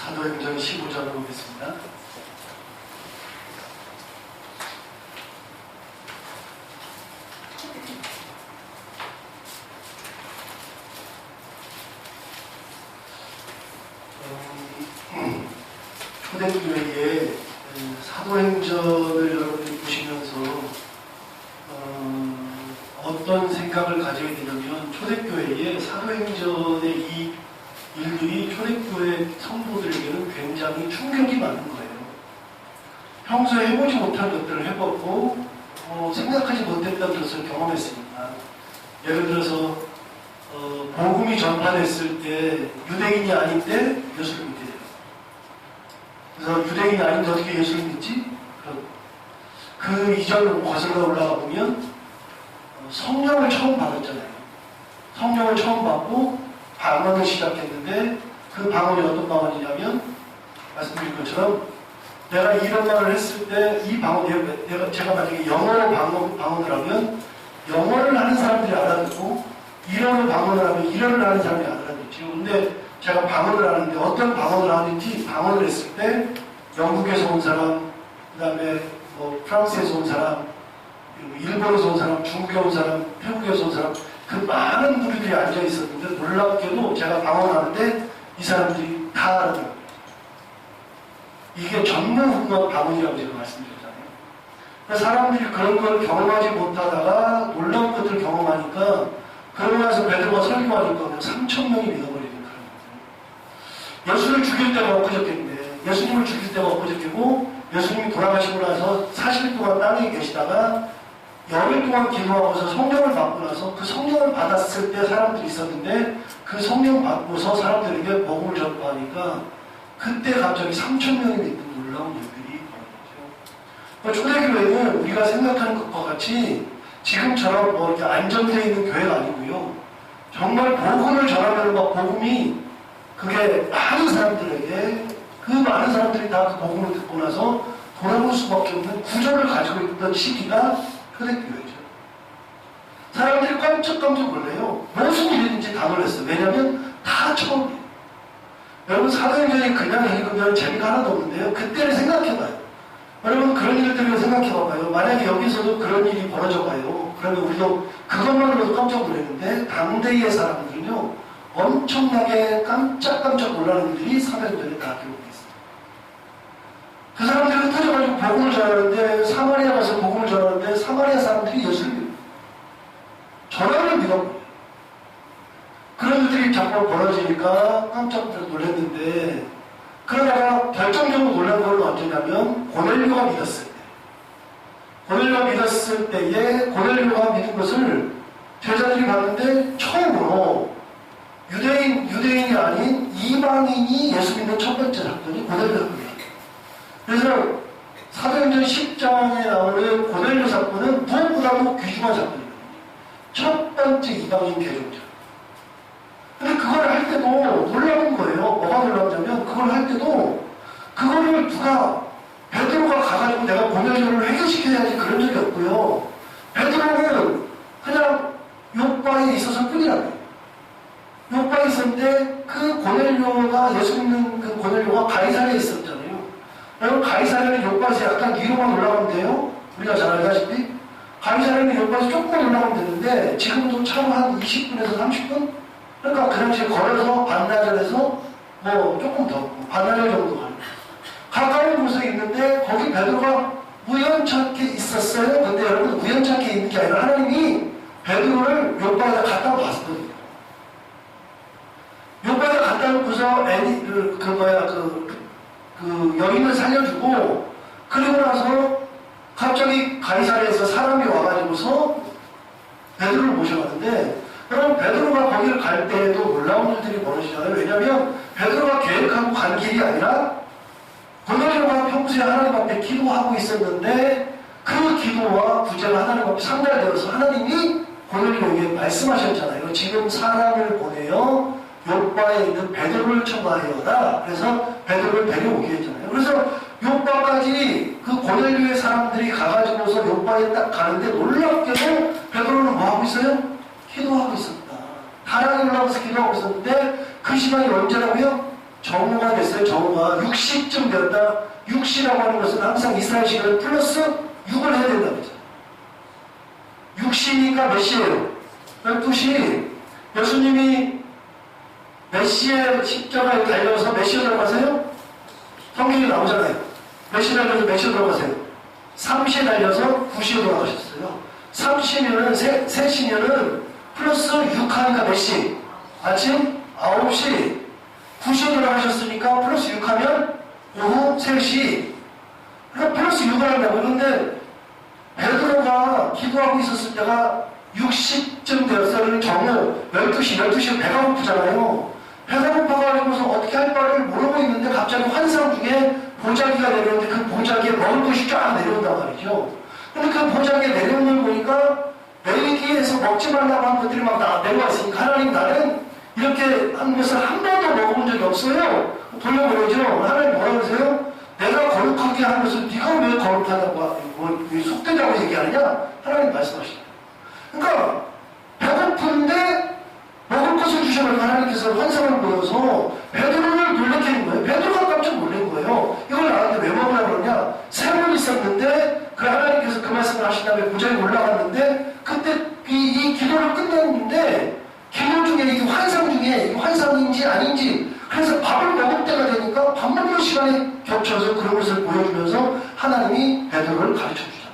사도행전 15장을 보겠습니다. 초대교회에 사도행전을 여러분들이 보시면서 어떤 생각을 가져야 되냐면, 초대교회에 사도행전의 이 일들이 초대교회 성도들에게는 굉장히 충격이 많은 거예요. 평소에 해보지 못한 것들을 해봤고 생각하지 못했던 것을 경험했으니까. 예를 들어서 복음이 전파됐을 때 유대인이 아닌데 예수를 믿게 돼요. 그래서 유대인이 아닌데 어떻게 예수를 믿지? 그 이전으로 거슬러 올라가 보면 성령을 처음 받았잖아요. 성령을 처음 받고 방언을 시작했는데, 그 방언이 어떤 방언이냐면, 말씀드린 것처럼 내가 이런 말을 했을 때 이 방언, 제가 만약에 영어로 방언을 하면 영어를 하는 사람들이 알아듣고, 일어로 방언을 하면 일어를 하는 사람이 알아듣죠. 근데 제가 방언을 하는데 어떤 방언을 하는지, 방언을 했을 때 영국에서 온 사람, 그 다음에 프랑스에서 온 사람, 일본에서 온 사람, 중국에 온 사람, 태국에서 온 사람, 그 많은 무리들이 앉아 있었는데, 놀랍게도 제가 방언하는데 이 사람들이 다 알아들어요. 이게 전무후무한 방언이라고 제가 말씀드렸잖아요. 그래서 사람들이 그런 걸 경험하지 못하다가 놀라운 것들을 경험하니까, 그러고 나서 베드로가 설교하니까 3,000명이 믿어버리는 그런 거예요. 예수를 죽일 때가 엊그저께인데, 예수님을 죽일 때가 엊그저께고, 예수님이 돌아가시고 나서 40일 동안 땅에 계시다가 열흘 동안 기도하고서 성령을 받고 나서, 그 성령을 받았을 때 사람들이 있었는데, 그 성령 받고서 사람들에게 복음을 전파하니까 그때 갑자기 3,000명이 믿는 놀라운 일들이 벌어졌죠. 초대교회는 우리가 생각하는 것과 같이 지금처럼 이렇게 안정되어 있는 교회가 아니고요. 정말 복음을 전하면 막 복음이 그게 많은 사람들에게, 그 많은 사람들이 다 그 복음을 듣고 나서 돌아볼 수밖에 없는 구조를 가지고 있던 시기가 초대교회죠. 사람들이 깜짝깜짝 놀래요. 무슨 일인지 다 놀랐어요. 왜냐하면 다 처음이에요. 여러분, 사도행전이 그냥 읽으면 재미가 하나도 없는데요. 그때를 생각해봐요. 여러분, 그런 일들을 생각해봐봐요. 만약에 여기서도 그런 일이 벌어져봐요. 그러면 우리도 그것만으로도 깜짝 놀랐는데, 당대의 사람들은요, 엄청나게 깜짝깜짝 놀라는 일들이 사도행전에 다 기록돼 있어요. 그 사람들이 흩어져가지고 복음을 전하는데, 사마리아 가서 복음을 전하는데 사마리아 사람들이 예수를 믿어요. 전화를 믿어요. 그런 일들이 자꾸 벌어지니까 깜짝 놀랐는데, 그러다가 결정적으로 놀란 건 언제냐면 고넬료가 믿었을 때. 고넬료가 믿었을 때에 고넬료가 믿은 것을 제자들이 봤는데 처음으로 유대인이 아닌 이방인이 예수 믿는 첫 번째 사건이 고넬료 사건이에요. 그래서 사도행전 10장에 나오는 고넬료 사건은 무엇보다도 귀중한 사건입니다. 첫 번째 이방인 개종자. 근데 그걸 할 때도 놀라운 거예요. 뭐가 놀라우냐면, 그걸 할 때도 그거를 누가, 베드로가 가가지고 내가 고넬료를 해결시켜야지 그런 적이 없고요. 베드로는 그냥 요바에 있어서 뿐이라고요. 요바에 있었는데 그 고넬료가, 예수 믿는 그 고넬료가 가이사랴에 있었잖아요. 여러분, 가이사랴는 요바에서 약간 위로만 올라가면 돼요. 우리가 잘 알다시피 가이사랴는 요바에서 조금만 올라가면 되는데, 지금도 차로 한 20분에서 30분? 그러니까 그 당시에 걸어서 반나절에서 조금 더, 반나절 정도 가는 거예요. 가까운 곳에 있는데 거기 베드로가 우연찮게 있었어요. 근데 여러분, 우연찮게 있는 게 아니라 하나님이 베드로를 요바에다 갖다 놨거든요. 요바에다 갖다 놓고서 여인을 살려주고, 그리고 나서 갑자기 가이사랴에서 사람이 와가지고서 베드로를 모셔가는데, 그럼 베드로가 거기를 갈 때에도 놀라운 일들이 벌어지잖아요. 왜냐하면 베드로가 계획하고 간 길이 아니라 고넬료가 평소에 하나님 앞에 기도하고 있었는데, 그 기도와 구제가 하나님 앞에 상달되어서 하나님이 고넬료에게 말씀하셨잖아요. 지금 사람을 보내어 요바에 있는 베드로를 청하여라. 그래서 베드로를 데려오게 했잖아요. 그래서 요바까지 그 고넬료의 사람들이 가가지고서 요바에 딱 가는데, 놀랍게도 베드로는 뭐 하고 있어요? 기도하고 있었다. 하나님 올라가서 기도하고 있었는데, 그 시간이 언제라고요? 정오가 됐어요. 정오가 6시쯤 되었다. 6시라고 하는 것은 항상 이스라엘 시간을 플러스 6을 해야 된다고 했죠. 6시니까 몇 시예요? 12시. 예수님이 몇 시에 십자가에 달려서 몇 시에 들어가세요? 성경에 나오잖아요. 몇 시에 달려서 몇 시에 들어가세요? 3시에 달려서 9시에 돌아가셨어요. 3시면은 3시면은 플러스 6 하니까 몇 시? 아침 9시. 9시에 돌아가셨으니까 플러스 6 하면 오후 3시. 그러니까 플러스 6을 한다고. 그런데 베드로가 기도하고 있었을 때가 60쯤 되었어요. 정오 12시 배가 고프잖아요. 배가 고파가지고서 어떻게 할 바를 모르고 있는데 갑자기 환상 중에 보자기가 내려오는데 그 보자기에 먹을 것이 쫙 내려온단 말이죠. 근데 그 보자기에 내려오는 걸 보니까 레위기에서 먹지 말라고 한 것들이 막 내려와 있으니까 하나님 나는 이렇게 한 것을 한 번도 먹어본 적이 없어요. 돌려보내죠. 하나님 뭐라 그러세요? 내가 거룩하게 한 것을 네가 왜 거룩하다고 왜 속되다고 얘기하느냐? 하나님 말씀하시죠. 그러니까 배고픈데 먹을 것을 주셔서 하나님께서 환상을 보여서 베드로를 놀래게 한 거예요. 베드로가 깜짝 놀란 거예요. 이걸 나한테 왜 먹으라고 그러냐? 세월이 있었는데 그 하나님께서 그 말씀을 하신 다음에 무장에 올라갔는데 그때 이 기도를 끝냈는데 기도 중에 이게 환상 중에 이게 환상인지 아닌지 그래서 밥을 먹을 때가 되니까 밥 먹는 시간에 겹쳐서 그런 것을 보여주면서 하나님이 베드로를 가르쳐주잖아요.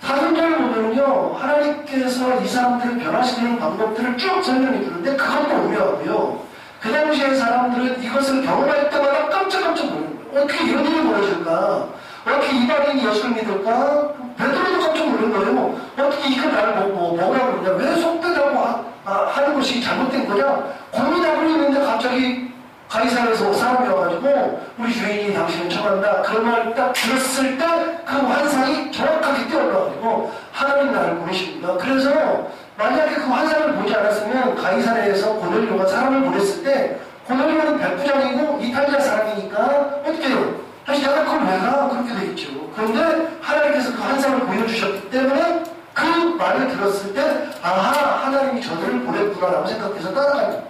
사도행전을 보면요 하나님께서 이 사람들을 변화시키는 방법들을 쭉 설명해 주는데 그것도 오묘하고요. 그 당시에 사람들은 이것을 경험할 때마다 깜짝깜짝 놀라는 거예요. 어떻게 이런 일이 벌어질까? 어떻게 이방인이 예수를 믿을까? 베드로도 깜짝 놀란 거예요. 어떻게 이거 나를 먹으라고 그러냐? 왜 속되다고 하는 것이 잘못된 거냐? 고민하고 있는데 갑자기 가이사르에서 사람이 와가지고 우리 주인이 당신을 처한다. 그 말 딱 들었을 때 그 환상이 정확하게 뛰어올라가지고 하나님 나를 보내십니다. 그래서 만약에 그 환상을 보지 않았으면 가이사르에서 고넬료가 사람을 보냈을 때 고넬료는 백부장이고 이탈리아 사람이니까 어떻게 해요? 사실 내가 그걸 왜 가? 그렇게 돼 있죠. 그런데 하나님께서 그 환상을 보여주셨기 때문에 그 말을 들었을 때 아하 하나님이 저들을 보냈구나라고 생각해서 따라가요.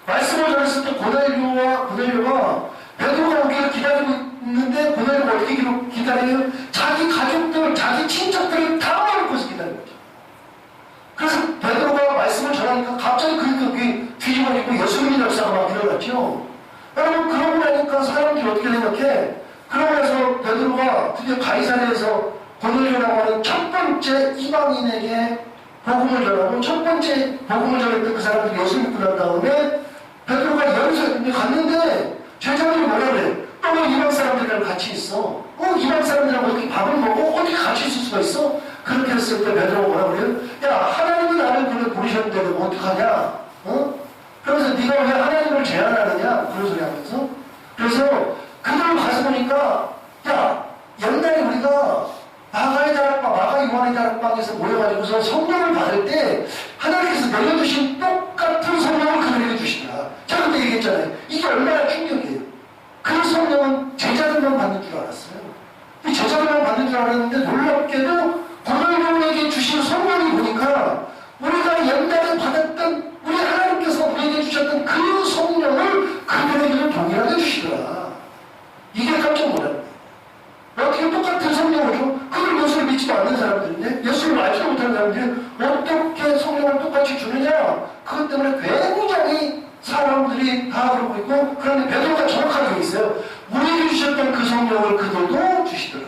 말씀을 전했을 때 고넬료가 베드로가 오기를 기다리고 있는데 고넬료가 어떻게 기다려요? 자기 가족들, 자기 친척들을 다 와놓고서 기다리는 거죠. 그래서 베드로가 말씀을 전하니까 갑자기 그게 뒤집어지고 예수님의 역사가 막 일어났죠. 여러분 그러고 나니까 사람들이 어떻게 생각해? 그러고 나서 베드로가 드디어 가이사랴에서 고넬료라고 하는 첫 번째 이방인에게 복음을 전하고 첫 번째 복음을 전했던 그 사람들이 예수 믿고 난 다음에 베드로가 여기서 갔는데 제자들이 뭐라 그래? 또 이방 사람들이랑 같이 있어. 이방 사람들이랑 어떻게 밥을 먹고 어떻게 같이 있을 수가 있어? 그렇게 했을 때 베드로가 뭐라 그래요? 야 하나님이 나를 보내셨는데 뭐 어떡하냐? 그래서 네가 왜 하나님을 제한하느냐? 그런 소리 하면서 그래서 그들을 가서 보니까 야 옛날에 우리가 마가의 다락방, 마가 요한의 다락방에서 모여가지고서 성령을 받을 때 하나님께서 내려주신 똑같은 성령을 그들에게 주시더라. 제가 그때 얘기했잖아요. 이게 얼마나 충격이에요. 그 성령은 제자들만 받는 줄 알았어요. 이 제자들만 받는 줄 알았는데 놀랍게도 고넬료에게 주신 성령이 보니까 우리가 옛날에 받았던 우리 하나님께서 우리에게 주셨던 그 성령을 그들에게도 동일하게 주시더라. 이게 깜짝 놀랐네. 어떻게 똑같은 성령을 줘? 그걸 예수를 믿지도 않는 사람들인데 예수를 알지도 못하는 사람들이 어떻게 성령을 똑같이 주느냐? 그것 때문에 굉장히 사람들이 다 그러고 있고 그런데 베드로가 정확하게 여기 있어요. 우리에게 주셨던 그 성령을 그들도 주시더라.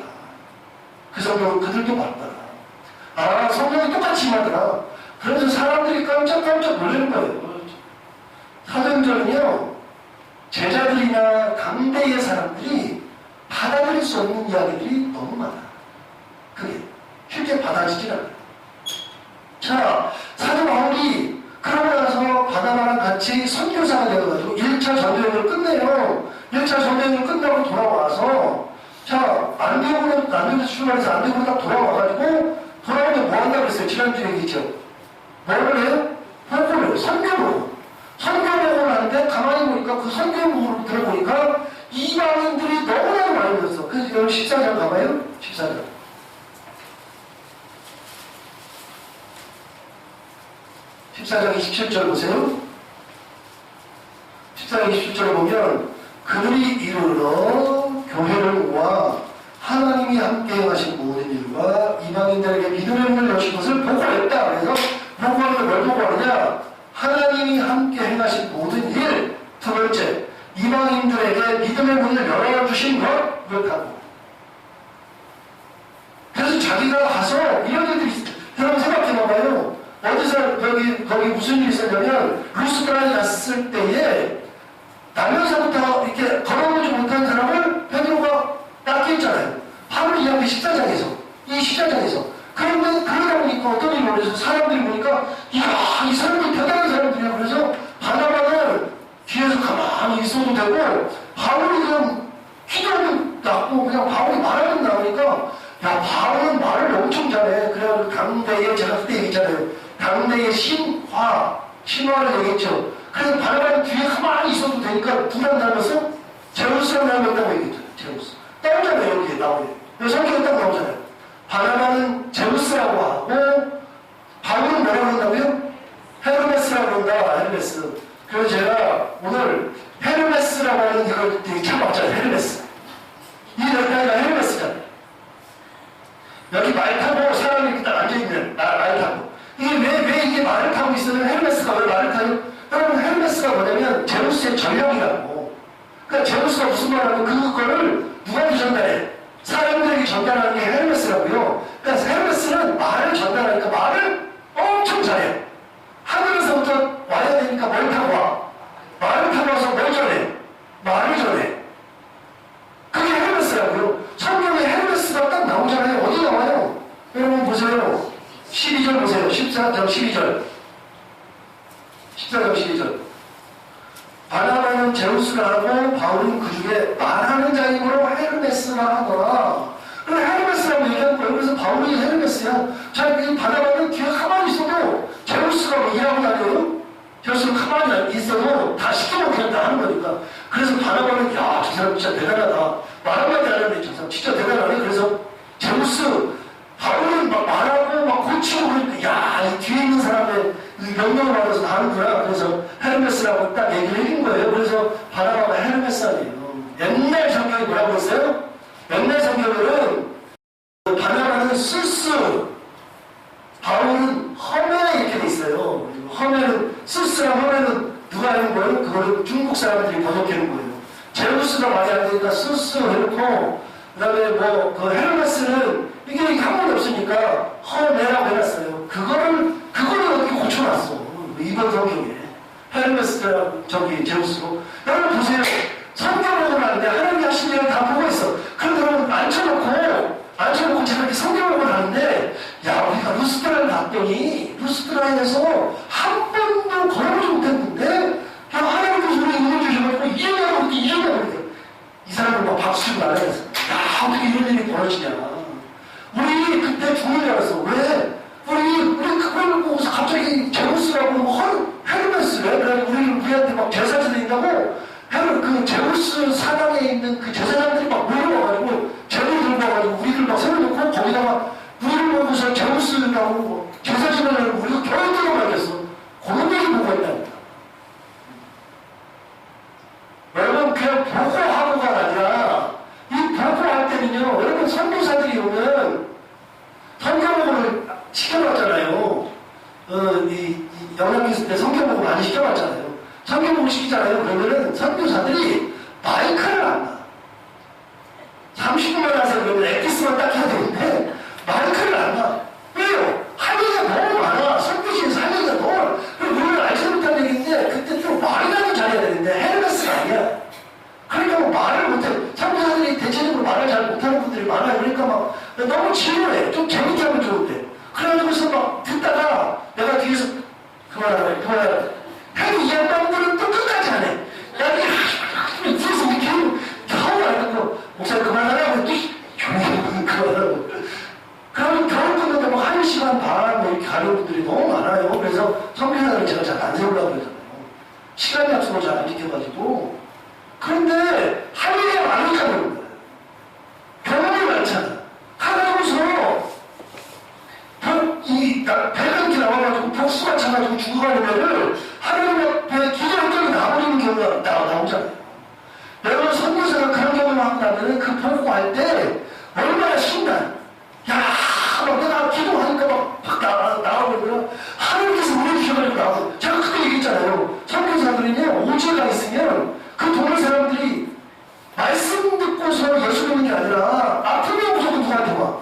그 성령을 그들도 받더라. 성령이 똑같이 임하더라. 그래서 사람들이 깜짝깜짝 놀라는 거예요. 사도행전은요 제자들이나 강대의 사람들이 받아들일 수 없는 이야기들이 너무 많아. 그게 쉽게 받아지질 않아요. 자, 사도 바울이 그러고 나서 바나바랑 같이 선교사가 되어가지고 1차 전도여행을 끝내요. 1차 전도여행을 끝나고 돌아와서 자, 안디옥에서 출발해서 안디옥으로 딱 돌아와가지고 돌아오면 뭐 한다고 그랬어요? 지난주에 얘기했죠. 뭐를 해요? 선교를 선교를 하는데 가만히 보니까 그 선교를 들어보니까 이방인들이 너무나도 많이 들었어. 그래서 여러분 14장 가봐요. 14장. 14장 27절 보세요. 14장 27절에 보면 그들이 이르러 교회를 모아 하나님이 함께 하신 모든 일과 이방인들에게 믿음의 문을 여신 것을 보고했다. 그래서 보고하는 걸 뭘 보고하느냐? 하나님이 함께 행하신 모든 일. 두 번째, 이방인들에게 믿음의 문을 열어주신 것. 그렇다고. 그래서 자기가 가서 이런 일들이 있어요. 여러분 생각해봐봐요. 어디서 거기 무슨 일이 있었냐면 루스드라에 갔을 때에 나면서부터 이렇게 걸어보지 못한 사람을 베드로가 낚였잖아요. 바로 이 앞에 14장에서 이 14장에서 그런데 그러다 보니까 어떤 일이 벌어져서 사람들이 보니까 이야 이 사람들이 대단한 사람들이야. 그래서 바나바는 뒤에서 가만히 있어도 되고 바울이 그냥 기도하면 낫고 그냥 바울이 말하면 나오니까 야 바울은 말을 엄청 잘해. 그래가지고 당대의 제가 그때 얘기했잖아요. 당대의 신화를 얘기했죠. 그래서 바나바는 뒤에 가만히 있어도 되니까 부담 나면서 제우스라고 나왔다고 얘기했죠. 제우스 나오잖아요. 여기에 나오네. 여기 성경에 딱 나오잖아요. 바나바는 제우스라고 하고 바울은 뭐라고 한다고요? 헤르메스라고 한다. 헤르메스. 그래서 제가 오늘 헤르메스라고 하는 이걸 되게 참 왔잖아요. 헤르메스. 이 여기가 헤르메스잖아요. 여기 말 타고 사람이 이렇게 딱 앉아있는 말 타고 이게 왜 이게 말을 타고 있으면 헤르메스가 왜 말을 타요? 여러분 헤르메스가 뭐냐면 제우스의 전령이라고. 그러니까 제우스가 무슨 말하면 그거를 누구한테 전달해? 사람들에게 전달하는 게 헤르메스라고요. 그러니까 헤르메스는 말을 전달하니까 말을 엄청 잘해. 하늘에서부터 와야 되니까 뭘 타고 와? 말을 타고 와서 뭘 전해? 말을 전해. 그게 헤르메스라고요. 성경에 헤르메스가 딱 나오잖아요. 어디 나와요? 여러분 보세요. 12절 보세요. 14장 12절. 14장 12절. 바나바는 제우스라 하고 바울은 그 중에 말하는 자이므로 헤르메스라 하더라. 그래 헤르메스라고 얘기한 거예요. 그래서 바울이 헤르메스야. 자, 이 바나바는 뒤에 가만히 있어도 제우스가 뭐 일하고 다녀요? 제우스는 가만히 있어도 다 시키면 그냥 다 하는 거니까. 그래서 바나바는 야, 저 사람 진짜 대단하다. 말 한마디 안 하는데 저 사람 진짜 대단하네. 그래서 제우스 바울은 막 말하고 막 고치고 그러니까 야, 이 뒤에 있는 사람의 명령을 받아서 다 하는구나. 그래서 헤르메스라고 딱 얘기를 해준 거예요. 그래서 바나바가 헤르메스 아니에요. 옛날 성경이 뭐라고 했어요? 옛날 성경은 바나바는 스스, 바울은 허메 이렇게 돼 있어요. 허메는 스스랑 허메는 누가 하는 거예요? 그거를 중국 사람들이 번역하는 거예요. 제우스가 많이 안 되니까 스스 해놓고 그다음에 뭐 그 헤르메스는 이게 한 번도 없으니까 허메라고 해놨어요. 그거를 어떻게 고쳐놨어? 이번 성경에 헤르메스랑 저기 제우스로. 여러분 보세요. 성경을 보고 하는데 하나님이 하신 일을 다 보고 있어. 그런데 여러분 앉혀놓고 제가 이렇게 성경을 보고 하는데 야 우리가 루스드라를 갔더니 루스드라에서 한 번도 걸어보지 못했는데 그냥 하나님께서 우리 은혜 주셔가지고 이겨내버리니까 이 사람을 막 박수치고 날아갔어. 야 어떻게 이런 일이 벌어지냐. 우리 그때 죽는 줄 알았어. 왜? 우리 그걸 보고서 갑자기 제우스라고 헤르메스래. 그래 우리한테 막 제사 드린다고 그 제우스 사당에 있는 그 제사장들이 막 몰려와가지고 제물 들고 와가지고 우리들 막 세워놓고 거기다가 우리를 보고서 제우스라고 제사 지내려고 우리가 겨우 들어가겠어. 그런 얘기 보고 있다니까. 여러분 그냥 보고하고가 아니라 이 보고할 때는요. 여러분 선교사들이 오면 성경복음을 시켜봤잖아요. 이 영양교수 때 성경복음 많이 시켜봤잖아요. 성경복음 시키잖아요. 그러면은 선교사들이 마이크를 안 놔. 30분만 와서 그러면 엑기스만 딱 해야 되는데 마이크를 안 놔. 왜요? 할 얘기가 너무 많아. 선교실에서 할 얘기가 너무 많아. 그리고 우리는 알지 못한 얘기인데 그때 좀 말이라도 잘해야 되는데 헤르메스가 아니야. 그러니까 뭐 말을 못해. 선교사들이 대체적으로 말을 잘 못하는 분들이 많아요. 그러니까 막 너무 지루해. 좀 재밌게 하면 좋은데. 그래가지고서 막 듣다가 내가 뒤에서 그만하라. 해도 이 양반들은 또 끝까지 안 해. 야, 뒤에서 이렇게 하면 겨우 안 듣고 목사님 그만하라고 또 조용히 그만하라고. 그러면 겨우 끝났는데 뭐 1시간 반 이렇게 가는 분들이 너무 많아요. 그래서 선교사들은 제가 잘 안 세우려고 그러잖아요. 시간 약속을 잘 안 지켜가지고. 그런데 할 얘기가 많으니까 그런 거예요. 경험이 많잖아. 하나님께서 배가 이렇게 나와가지고 복수가 차가지고 죽어가는 애를 하나님 앞에 기도했더니 나버리는 경우가 나와. 나면은 그 보고할 때 얼마나 신나. 야, 막 내가 기도하니까 막 나오거든요. 하나님께서 은혜 주셔가지고 나오고. 제가 그때 얘기했잖아요. 선교사들은요, 오지가 있으면 그 동네 사람들이 말씀 듣고서 예수 믿는 게 아니라 아프면 무조건 누구한테 와.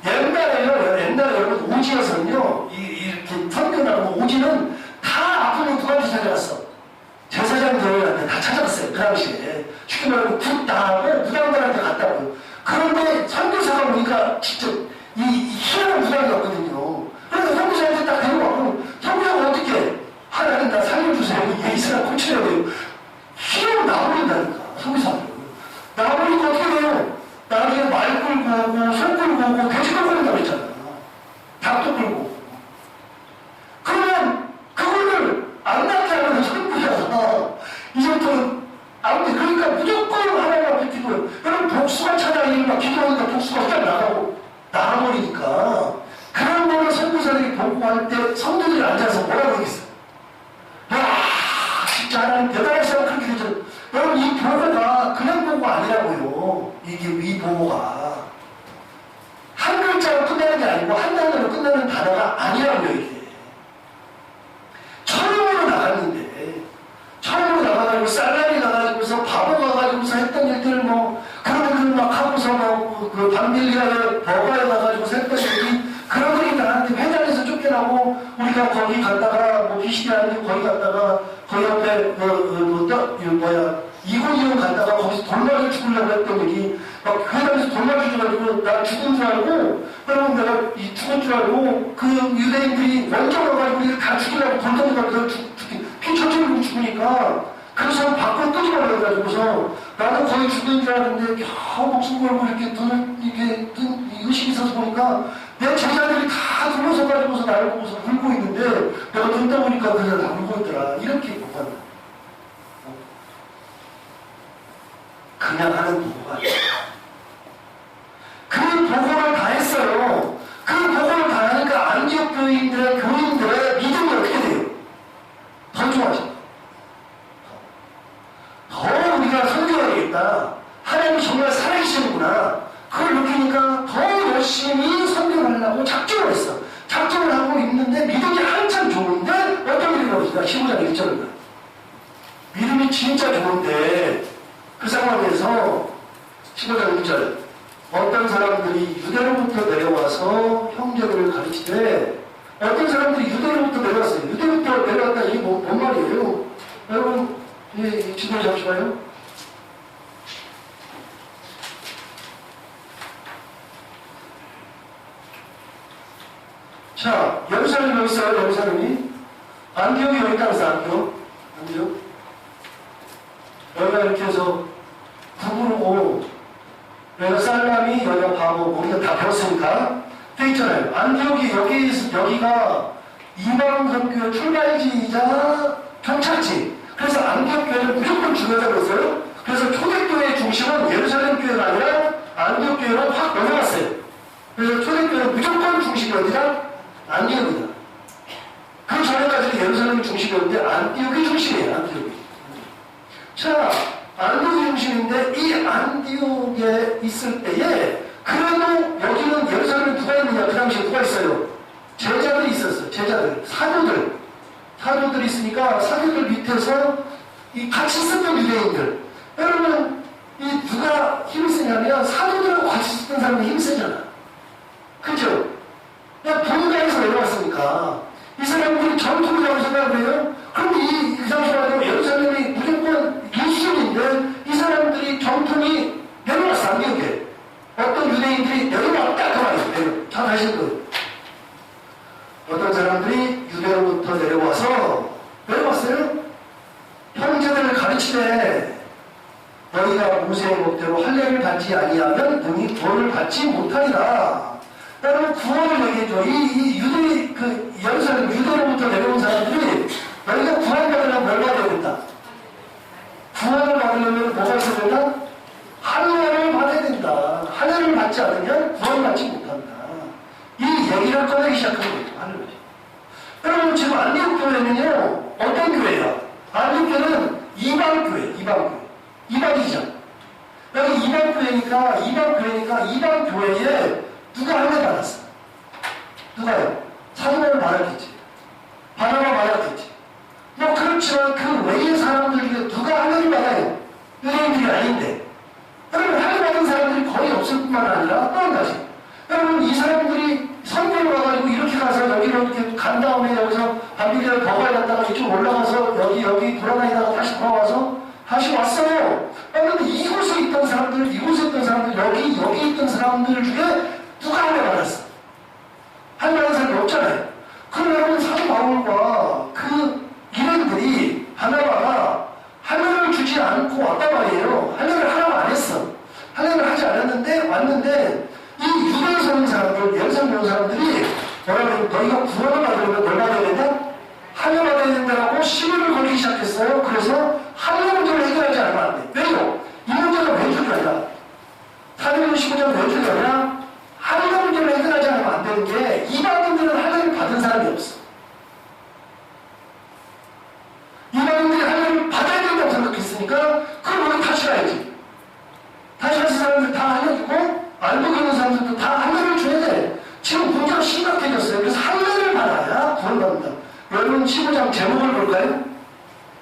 옛날에 여러분 오지에서는요, 이렇게 선교 나가면 오지는 다 아프면 누구한테 찾아갔어. 제사장들한테 다 찾아갔어요. 그 당시에. 쉽게 말하면 굿 나하고 무당들한테 갔다고요. 그런데 선교사가 보니까 진짜 이 희한한 무당이 없거든요. 그래서 선교사한테 딱 데려가고 선교사가 어떻게 해? 하나님 나 살려주세요. 이 사람 고치려고 해요. 희한하게 나버린다니까. 선교사들. 나버리고 어떻게 돼요? 나중에 말 끌고 오고 소 끌고 오고 돼지 끌고 온다고 했잖아. 닭도 끌고 오고. 그러면 그거를 안 낫게 하면 선교사가 이제부터는 아무튼 그러니까 무조건 하나님 앞에 기도해요. 여러분 복수가 찾아오니까 막 기도하니까 복수가 쫙 나가버리니까 그런 거를 선교사들이 보고할 때 성도들이 앉아서 뭐라고 하겠어요? 야 진짜 하나님 대단하시다고 그렇게 되죠. 여러분 이 보고가 그냥 보고가 아니라고요. 이 보고가 한 글자로 끝나는 게 아니고 한 단어로 끝나는 단어가 아니라고요. 이게 처음으로 나가가지고 쌀날이 나가지고서 바보 가가지고서 했던 일들 뭐 그런 일들 막 하고서 그 밤빌리아에 버거에 가가지고서 했던 일이 그런 일이 나한테 회장에서 쫓겨나고 우리가 거기 갔다가 뭐 귀신이 아니고 거기 갔다가 거기 앞에 이곤이용 갔다가 거기서 돌 맞아 죽으려고 했던 일이 막 회장에서 돌 맞아 죽어가지고 나 죽은 줄 알고 그러면 내가 죽은 줄 알고 그 유대인들이 원정 와가지고 우리를 다 죽이려고 돌 던져가지고 피 천천히 흘리고 죽으니까 그래서 밖으로 끄집어 내가지고서 나도 거의 죽은 줄 알았는데 겨우 목숨 걸고 이렇게 눈을 이렇게 의식이 있어서 보니까 내 제자들이 다 둘러서가지고서 나를 보고서 울고 있는데 내가 눈 떠보니까 그냥 다 울고 있더라. 이렇게 보관다. 그냥 하는 보고가 아니야. 그 보고를 다 했어요. 그 보고를 다 하니까 안디옥 교인들의 믿음이 어떻게 돼요? 더 좋아져. 더 우리가 선교해야겠다. 하나님이 정말 살아계시는구나. 그걸 느끼니까 더 열심히 선교를 하려고 작정을 했어. 작정을 하고 있는데 믿음이 한참 좋은데 어떤 일이 나오니까 15장 1절입니다. 믿음이 진짜 좋은데 그 상황에서 15장 1절 어떤 사람들이 유대로부터 내려와서 형제들을 가르치되 어떤 사람들이 유대로부터 내려왔어요. 유대로부터 내려왔다 이게 뭔 말이에요? 여러분 이 지도를 잠시만요. 자, 예루살렘 여기 있어요. 예루살렘이 안디옥이 여기 있다면서 안디옥 여기가 이렇게 해서 구부르고 여기가 살람이 여기가 바보고 우리가 다 배웠으니까 돼 있잖아요. 안디옥이 여기가 이방 선교의 출발지이자 종착지. 그래서 안디옥 교회는 무조건 중요하다고 했어요. 그래서 초대교회의 중심은 예루살렘 교회가 아니라 안디옥 교회로 확 넘어갔어요. 그래서 초대교회는 무조건 중심이 어디다? 안디옥이다. 그 전에까지는 예루살렘이 중심이었는데 안디옥이 중심이에요. 안디옥이. 자, 안디옥이 중심인데 이 안디옥에 있을 때에 그래도 여기는 예루살렘에 누가 있느냐? 그 당시에 누가 있어요? 제자들이 있었어요. 제자들. 사도들이 있으니까 사도들 밑에서 이 같이 쓰던 유대인들. 여러분, 이 누가 힘을 쓰냐면 사도들하고 같이 쓰던 사람이 힘이 세잖아. 그죠? 그냥 본가에서 내려왔으니까 이 사람들이 전통이라고 생각을 해요. 그럼 이 당시에 예루살렘이 무조건 유술인데 이 사람들이 전통이 내려왔어. 안디옥에. 어떤 유대인들이 내려왔다. 그 말이에요. 잘 아실 거예요. 어떤 사람들이 유대로부터 내려왔어요? 형제들을 가르치되 너희가 모세의 법대로 할례를 받지 아니하면 너희 구원을 받지 못하리라. 여러분 구원을 얘기해줘. 이 예루살렘 유대로부터 내려온 사람들이 너희가 구원받으려면 뭘 받아야 된다? 구원을 받으려면 뭐가 있어야 된다? 할례를 받아야 된다. 할례를 받지 않으면 구원받지 못한다. 이 얘기를 꺼내기 시작한 거예요. 여러분 지금 안디옥 교회는요 어떤 교회야? 안디옥 교회는 이방교회 이방이죠. 여기 이방 교회니까 이방 교회에 누가 할례 받았어? 누가요? 사도바울 받았겠지. 바나바 받았겠지. 뭐 그렇지만 그 외의 사람들 중에 누가 할례를 받아요? 유대인들이 아닌데. 여러분 할례 받은 사람들이 거의 없을 뿐만 아니라 또 한 가지. 여러분 이 사람들이 선교를 와가지고 이렇게 가서 여기로 이렇게 간 다음에 여기서 반비례를 버거에 갔다가 이쪽 올라가서 여기 돌아다니다가 다시 돌아와서 다시 왔어요. 그런데 이곳에 있던 사람들, 여기 있던 사람들 중에 누가 할례 받았어? 할례 받은 사람이 없잖아요. 그럼 여러분 사도 바울과 그 일행들이 바나바가 할례를 주지 않고 왔단 말이에요. 할례를 하라고 안 했어. 할례를 하지 않았는데 왔는데 이 유대에서 온 사람들, 예루살렘에 온 사람들이 뭐라고 너희가 구원을 받으려면 뭘 받아야 된다? 할례 받아야 된다고 시비를 걸기 시작했어요. 그래서 할례 문제를 해결하지 않으면 안 돼. 왜요? 이 문제가 왜 중요하냐? 사도행전 15장 왜 중요하냐? 할례 문제를 해결하지 않으면 안 되는 게 이방인들은 할례를 받은 사람이 없어. 이방인들이 할례를 받아야 된다고 생각했으니까 그럼 우리 다시 가야지. 다시 가서 사람들 다 할례주고 알고 있는 사람들도 다 할례를 줘야 돼. 지금 문제가 심각해졌어요. 그래서 할례를 받아야 구원받는다. 여러분 15장 제목을 볼까요?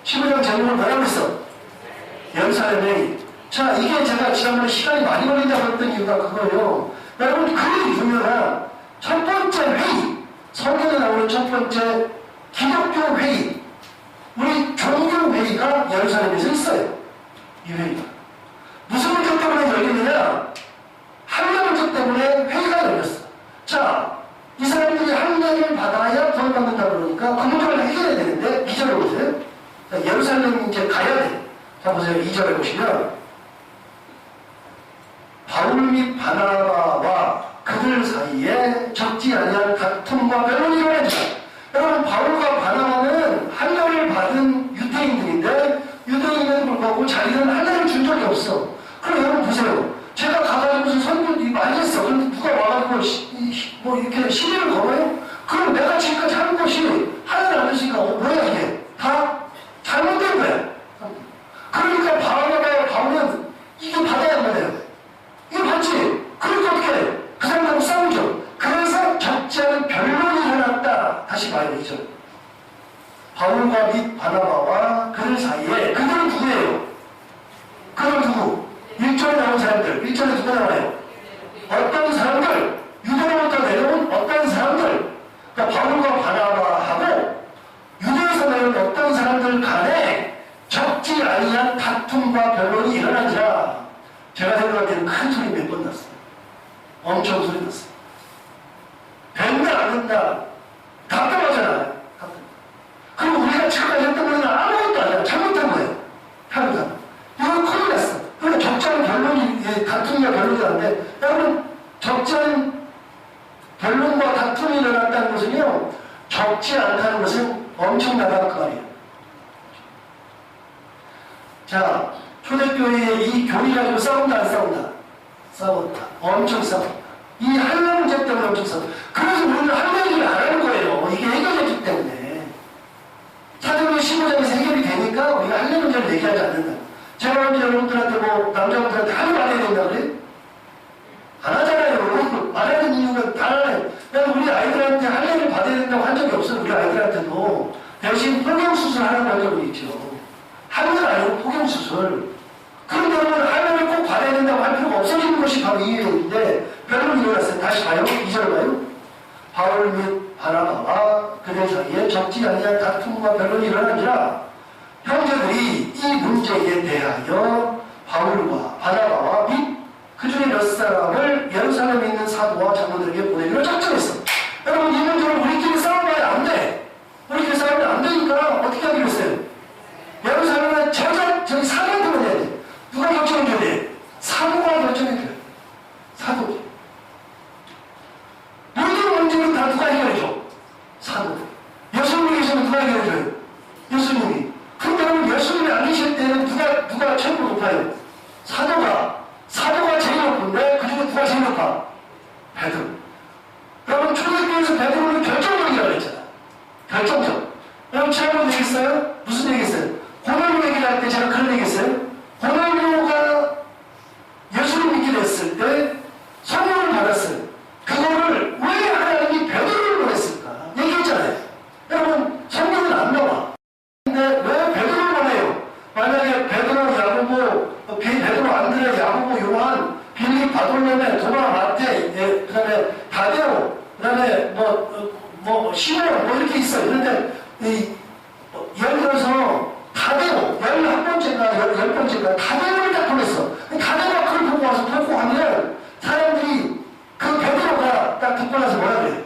15장 제목을 뭐라고 했어? 예루살렘에. 자, 이게 제가 지난번에 시간이 많이 걸린다고 했던 이유가 그거예요. 여러분 그 유명한 첫 번째 회의, 성경에 나오는 첫 번째 기독교 회의, 우리 종교 회의가 예루살렘에서 있어요. 이 회의가 무슨 문제 때문에 열리느냐? 할례 문제 때문에 회의가 열렸어. 자, 이 사람들이 할례를 받아야 구원받는다 그러니까 그 문제를 해결해야 되는데 2절에 보세요. 자, 예루살렘 이제 가야 돼. 자, 보세요. 2절에 보시면 바울 및 바나바와 그들 사이에 적지 아니한 다툼과 변론이 일어납니다. 여러분 바울과 바나바는 할례를 받은 유대인들인데 유대인에도 불구하고 자기는 할례를 준 적이 없어. 그럼 여러분 보세요. 제가 가가지고 선교 많이 했어. 그런데 누가 와가지고 뭐 이렇게 시비를 걸어요? 그럼 내가 지금까지 하는 것이 할례를 안 했으니까 뭐야 이게? 다 잘못된 거야. 그러니까 바울은 이게 받아야 말이에요. 이거 받지? 그러니까 어떻게 해? 그 사람하고 싸우죠. 그래서 적지 않은 변론이 일어났다. 다시 봐요, 2절. 바울과 및 바나바와 그들 사이에 그들은 누구예요? 그들 누구? 1절에 나온 사람들. 1절에 누가 나와요? 어떤 사람들? 유대로부터 내려온 어떤 사람들? 그러니까 바울과 바나바하고 유대에서 내려온 어떤 사람들 간에 적지 아니한 다툼과 변론이 일어나니라. 제가 생각할 때는 큰 소리 몇 번 났어요. 엄청 소리 났어요. 된다 안 된다 답답하잖아요. 그리고 우리가 지금까지 했던 거는 아무것도 아니야. 잘못된 거예요. 하루가 이건 큰일 났어. 그러니까 적지 않은 변론이 다툼과 변론이 나는데 여러분 적지 않은 변론과 다툼이 일어났다는 것은요 적지 않다는 것은 엄청나다는 그 말이에요. 자, 초대교회에 이 교리 가지고 싸운다 안 싸운다? 싸웠다. 엄청 싸웠다. 이 할례 문제 때문에 엄청 싸웠다. 그래서 우리는 할례 얘기를 안 하는 거예요. 이게 해결됐기 때문에. 사도행전 15장에서 해결이 되니까 우리가 할례 문제를 얘기하지 않는다. 제가 언제 여러분들한테 남자분들한테 할례 받아야 된다 그래? 안 하잖아요. 안 하는 이유는 다 알아요. 그냥 우리 아이들한테 할례를 받아야 된다고 한 적이 없어요. 우리 아이들한테도. 대신 포경수술 하라고 한 적이 있죠. 할례가 아니고 포경수술. 그런데 여러분 할례를 꼭 받아야 된다고 할 필요가 없어지는 것이 바로 이 이유인데 변론이 일어났어요. 다시 봐요. 2절 봐요. 바울 및 바나바와 그들 사이에 적지 아니한 다툼과 변론이 일어나니라. 형제들이 이 문제에 대하여 바울과 바나바와 및 그중에 몇 사람을 예루살렘에 있는 사도와 장로들에게 보내기로 작정했어. 여러분 이 문제를 우리끼리 싸워봐야 안 돼. 우리끼리 싸우면 안 되니까 어떻게 하기로 했어요? 예루살렘은 저기 사도한테 보내야 돼. 누가 결정해줘야 돼? 사도가 결정해줘야 돼. 사도. 모든 문제는 다 누가 해결해줘? 사도. 예수님이 계시면 누가 해결해줘요? 예수님이. 그런데 여러분 예수님이 안 계실 때는 누가 최고 높아요? 사도가 제일 높은데 그중에 누가 제일 높아? 베드로. 여러분 초대교회에서 베드로는 결정적이라고 했잖아. 결정적. 여러분 지난번에 얘기했어요? 무슨 얘기했어요? 고넬료 얘기를 할 때 제가 그런 얘기했어요? 고넬료가 베드로, 안드레, 야고보, 요한, 빌립, 바돌로메, 도마, 마태, 그 다음에 다데오, 그 다음에 시몬, 이렇게 있어요. 그런데, 예를 들어서, 다데오, 11번째인가, 10번째인가, 다데오를 딱 보냈어. 다데오가 그걸 보고 와서 보고 하면, 사람들이, 그 베드로가 딱 듣고 나서 뭐라 그래?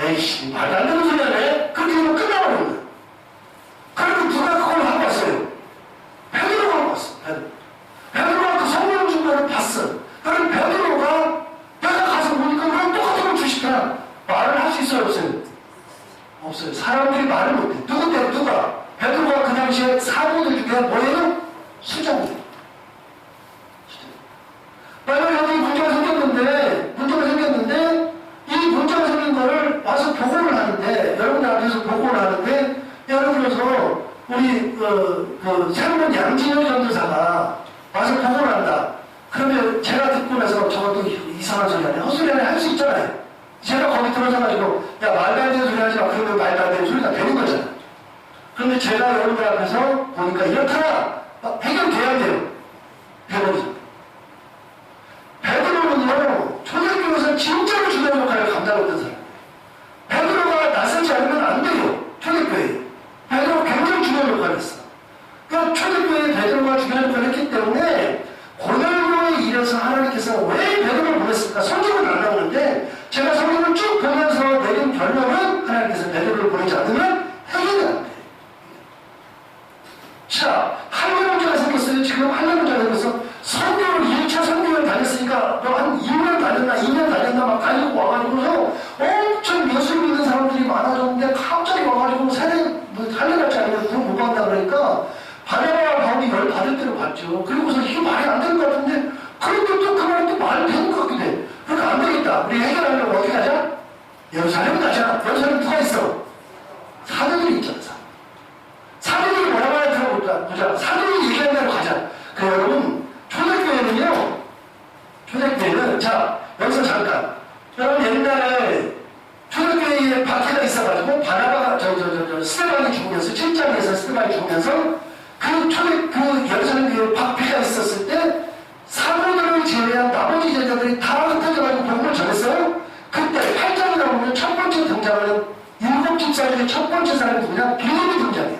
에이씨, 말도 안 되는 소리 하네? 그렇게 하면 끝나버리는 거야. 그리고 누가 그걸 하고 왔어요? 베드로가 하고 왔어, 베드로가 그 성령 준 거를 봤어. 그럼 베드로가 내가 가서 보니까 그럼 똑같은 걸 주시더라. 말을 할 수 있어요, 없어요? 없어요. 사람들이 말을 못해. 누가? 베드로가 그 당시에 사도들 중에 뭐예요? 수장이에요. 만약에 여기 문제가 생겼는데, 이 문제가 생긴 거를 와서 보고를 하는데, 여러분들 앞에서 보고를 하는데, 예를 들어서, 우리, 새로운 양진호 전도사가 와서 보고를 한다. 그러면 제가 듣고 나서 저것도 이상한 소리 하네. 헛소리 하네. 할 수 있잖아요. 제가 거기 들어서가지고, 야, 말도 안 되는 소리 하지 마. 그러면 말도 안 되는 소리가 되는 거잖아. 그런데 제가 여러분들 앞에서 보니까 이렇다. 해결돼야 돼요. 해버리죠. 베드로는요, 초대교회에서 진짜로 중요한 역할을 감당했던 사람. 베드로가 나서지 않으면 안 돼요. 초대교회에. 베드로가 굉장히 중요한 역할을 했어. 그러니까 초대교회에 베드로가 중요한 역할을 했기 때문에 고넬료에 이래서 하나님께서 왜 베드로를 보냈을까? 성경은 안 나오는데 제가 성경을 쭉 보면서 내린 결론은 하나님께서 베드로를 보내지 않으면 해결이 안 돼. 자, 한계 문제가 생겼어요. 지금 한계 문제가 생겼어. 선교를 1차 선교를 다녔으니까 한 2년 다녔나 2년 다녔나 막 다니고 와가지고서 엄청 예수 믿는 사람들이 많아졌는데 갑자기 와가지고 세례 할례같지 않으면 그걸 못 받는다 그러니까 바나바와 바울이 열 받을 대로 받죠. 그리고서 이게 말이 안 되는 것 같은데 그런데 또 그 말이 또 말이 되는 것 같기도 해. 그러니까 안 되겠다. 우리 해결하려고 어떻게 하자? 예루살렘 가자. 예루살렘 누가 있어? 사도들이 있잖아. 사도들이 뭐라고 하나 들어볼까? 보자. 사도들이 얘기하는 대로 가자. 그 여러분 초대교회는 자 여기서 잠깐 여러분 옛날에 초대교회에 박해가 있어가지고 바나바가 스데반이 죽으면서 7장에서 스데반이 죽으면서 그 예루살렘 교회에 박해가 있었을 때 사도들을 제외한 나머지 제자들이 다 흩어져가지고 복음을 전했어요. 그때 8장이라고 보면 첫 번째 등장하는 7집사 중에 첫 번째 사람이 누구냐? 빌립이 등장해요.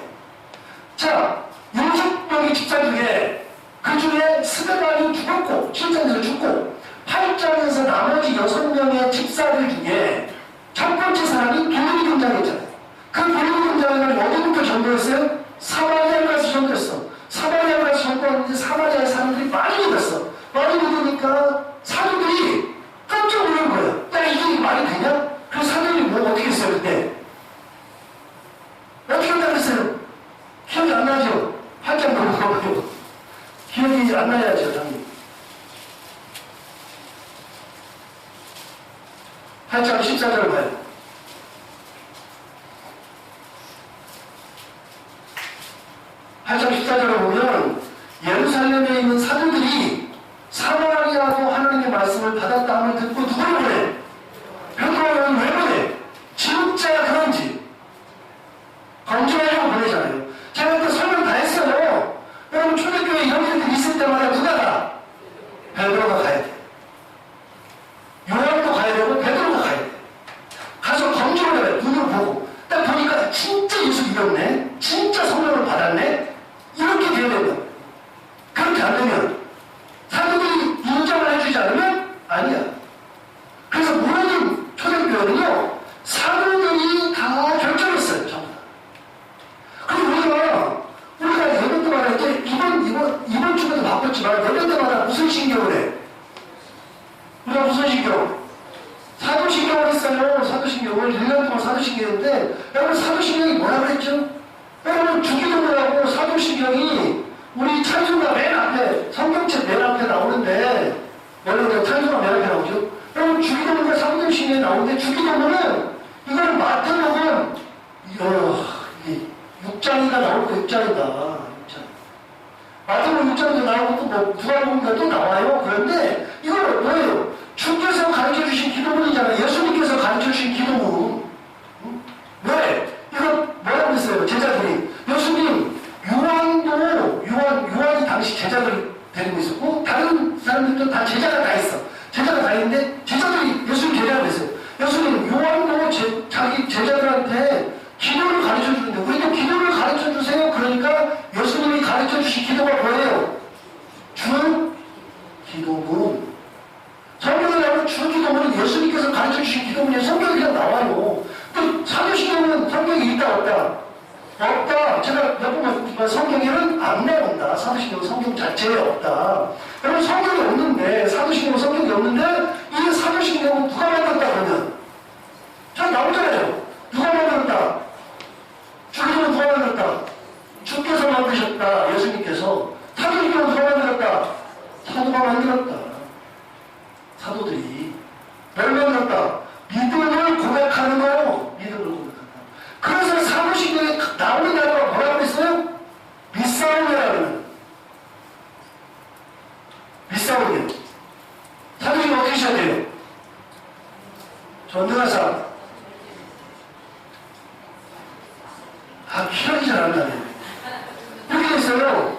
자 7명의 집사 중에 그 중에 스데반이 죽었고 7장에서 죽고 8장에서 나머지 6명의 집사들 중에 첫 번째 사람이 빌립이 등장했잖아요. 그 빌립이 등장하면 어디부터 전도했어요? 사마리아에 가서 전도했어. 사마리아에 가서 전도했는데 사마리아의 사람들이 많이 믿었어. 많이 믿으니까 사도들이 깜짝 놀란 거예요. 야 이게 말이 되냐? 그래서 사도들이 뭐 어떻게 했어요 그때? 어떻게 한다고 했어요? 기억이 안 나죠? 8장 넘어가고요. 기억이 안 나야죠, 당연히. 8장 14절을 봐요. 8장 14절을 보면 예루살렘에 있는 사도들이 사마리아도 하나님의 말씀을 받았다 함을 듣고 누구를 보내? 베드로를 왜 보내? 진짜 그런지 검증하려고 보내잖아요. 제가 그때 설명 다 했어요. 여러분 초대교회 이런 일들 있을 때마다 누가 가? 베드로가 가야 돼. 요한도 가야 되고 베드로가 가야 돼. 가서 검증을 해요. 눈으로 보고. 딱 보니까 진짜 예수 믿었네. 진짜 성령을 받았네. 이렇게 돼야 된다. 그렇게 안 되면 사도들이 인정을 해주지 않으면 아니야. 그래서 모든 초대교회는요 사도들이 다 결정했어요. 전부 다. 그리고 우리가 예배 때마다 이제 이번 주에도 바빴지만 예배 때마다 무슨 신경을 해? 우리가 무슨 신경? 사도신경을 했어요. 사도신경을 1년 동안 사도신경인데 여러분 사도신경이 뭐라 그랬죠? 여러분 주기도문하고 사도신경이 우리 찬송가 맨 앞에 성경책 맨 앞에 나오는데 원래 찬송가 맨 앞에 나오죠? 여러분 주기도문과 사도신경이 나오는데 주기도문은 이거는 마태복음 6장인가 나올 거 6장이다. 마태복음 6장도 나오고 또 뭐 누가복음도 또 나와요. 그런데 이걸 뭐예요? 주께서 가르쳐주신 기도문이잖아요. 예수님께서 가르쳐주신 기도문. 왜? 이거 뭐라고 했어요? 제자들이. 예수님, 요한이 당시 제자들 데리고 있었고 다른 사람들도 다 제자가 다 있어. 제자가 다 있는데 제자들이 예수님 제자가 됐어요. 예수님 요한도 자기 제자들한테 기도를 가르쳐 주는데 우리도 기도를 가르쳐 주세요. 그러니까 예수님이 가르쳐 주신 기도가 뭐예요? 주 기도문. 성경에 나오는 주 기도문은 예수님께서 가르쳐 주신 기도문이 성경에 그냥 나와요. 또 사도신경은 성경이 있다 없다? 없다. 제가 몇 번 말씀드렸지만 성경에는 안 나온다. 사도신경은 성경 자체에 없다. 여러분 성경이 없는데 사도신경은 성경이 없는데 이 사도신경은 누가 만들었다 그러면? 잘 나오잖아요. 누가 만들었다? 주기도문 누가 만들었다? 주께서 만드셨다. 예수님께서. 사도신경은 누가 만들었다? 사도가 만들었다. 사도들이. 뭘 만들었다? 믿음을 고백하는 거예요. 믿음을 고백한다. 그래서 사도신경에 나오는 단어가 뭐라고 했어요? 믿사오냐라는. 믿사오냐. 사도신경 어떻게 시작해야 돼요? 전능하사. 기억이 잘 안 나네. 이렇게 돼 있어요.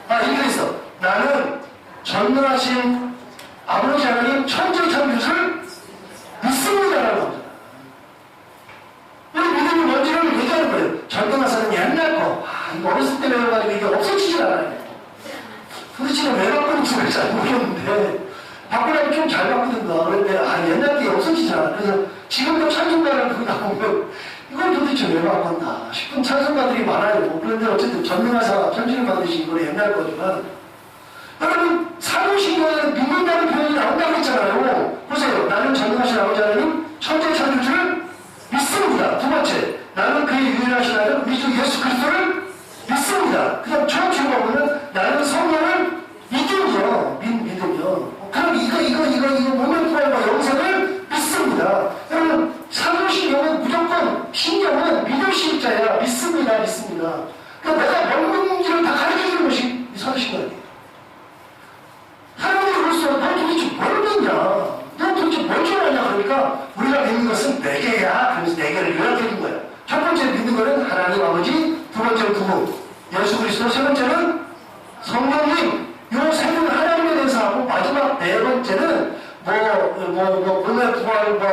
이렇게 돼 있어. 나는 전능하신 아버지 하나님 천지 창조를 믿습니다라고 합니다. 우리 믿음이 뭔지를 얘기하는 거예요. 전능하사는 옛날 거. 이거 어렸을 때 배워가지고 이게 없어지질 않아요. 도대체 왜 바꾸는지 잘 모르겠는데 바꾸려면 좀 잘 바꾸든가. 그런데 옛날 게 없어지잖아. 그래서 지금도 찬송가를 그거 나오면 이걸 도대체 왜 바꿨나 싶은 찬송가들이 많아요. 그런데 어쨌든 전능하사 천지를 만드신 이거는 옛날 거지만 여러분 사도신경에는 믿는다는 표현이 나온다고 했잖아요. 보세요. 나는 전능하신 아버지 하나님 천지의 창조주를 믿습니다. 두 번째, 나는 그의 유일하신 아들 우리 주 예수 그리스도를 믿습니다. 그 다음 처음으로 보면 나는 성령을 믿음이요. 믿음이요. 그럼 이거 모면 부활과 영생을 믿습니다. 여러분 사도신경은 무조건 신경은 믿을 신자야. 믿습니다. 그러니까 내가 뭔지를 다 가르쳐주는 것이 이 사도신경이에요. 사람들이 그랬어요. 너 도대체 뭘 믿냐? 너 도대체 뭘 좋아하냐? 그러니까 우리가 믿는 것은 네 개야. 그래서 네 개를 요약해준 거야. 첫 번째 믿는 거는 하나님 아버지, 두 번째는 누구? 예수 그리스도, 세 번째는 성령님. 요 세 분 하나님에 대해서 하고 마지막 네 번째는 몸의 부활과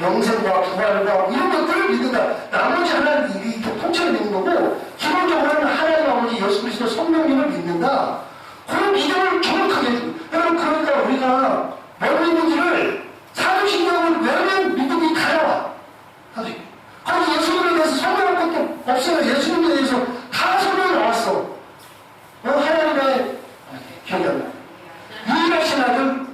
영생과 부활과 이런 것들을 믿는다. 나머지 하나님 이 통째로 믿는 거고 기본적으로는 하나님 아버지 예수 그리스도 성령님을 믿는다. 그 믿음을 정확하게 해줍니다. 여러분 그러니까 우리가 뭘 믿는지를 사도신경을 외우면 믿음이 다 나와. 사도신경. 아니 예수님에 대해서 설명할 것도 없어요. 예수님에 대해서 다 설명이 나왔어. 하나님의 기억이 안 나. 유일하신 아들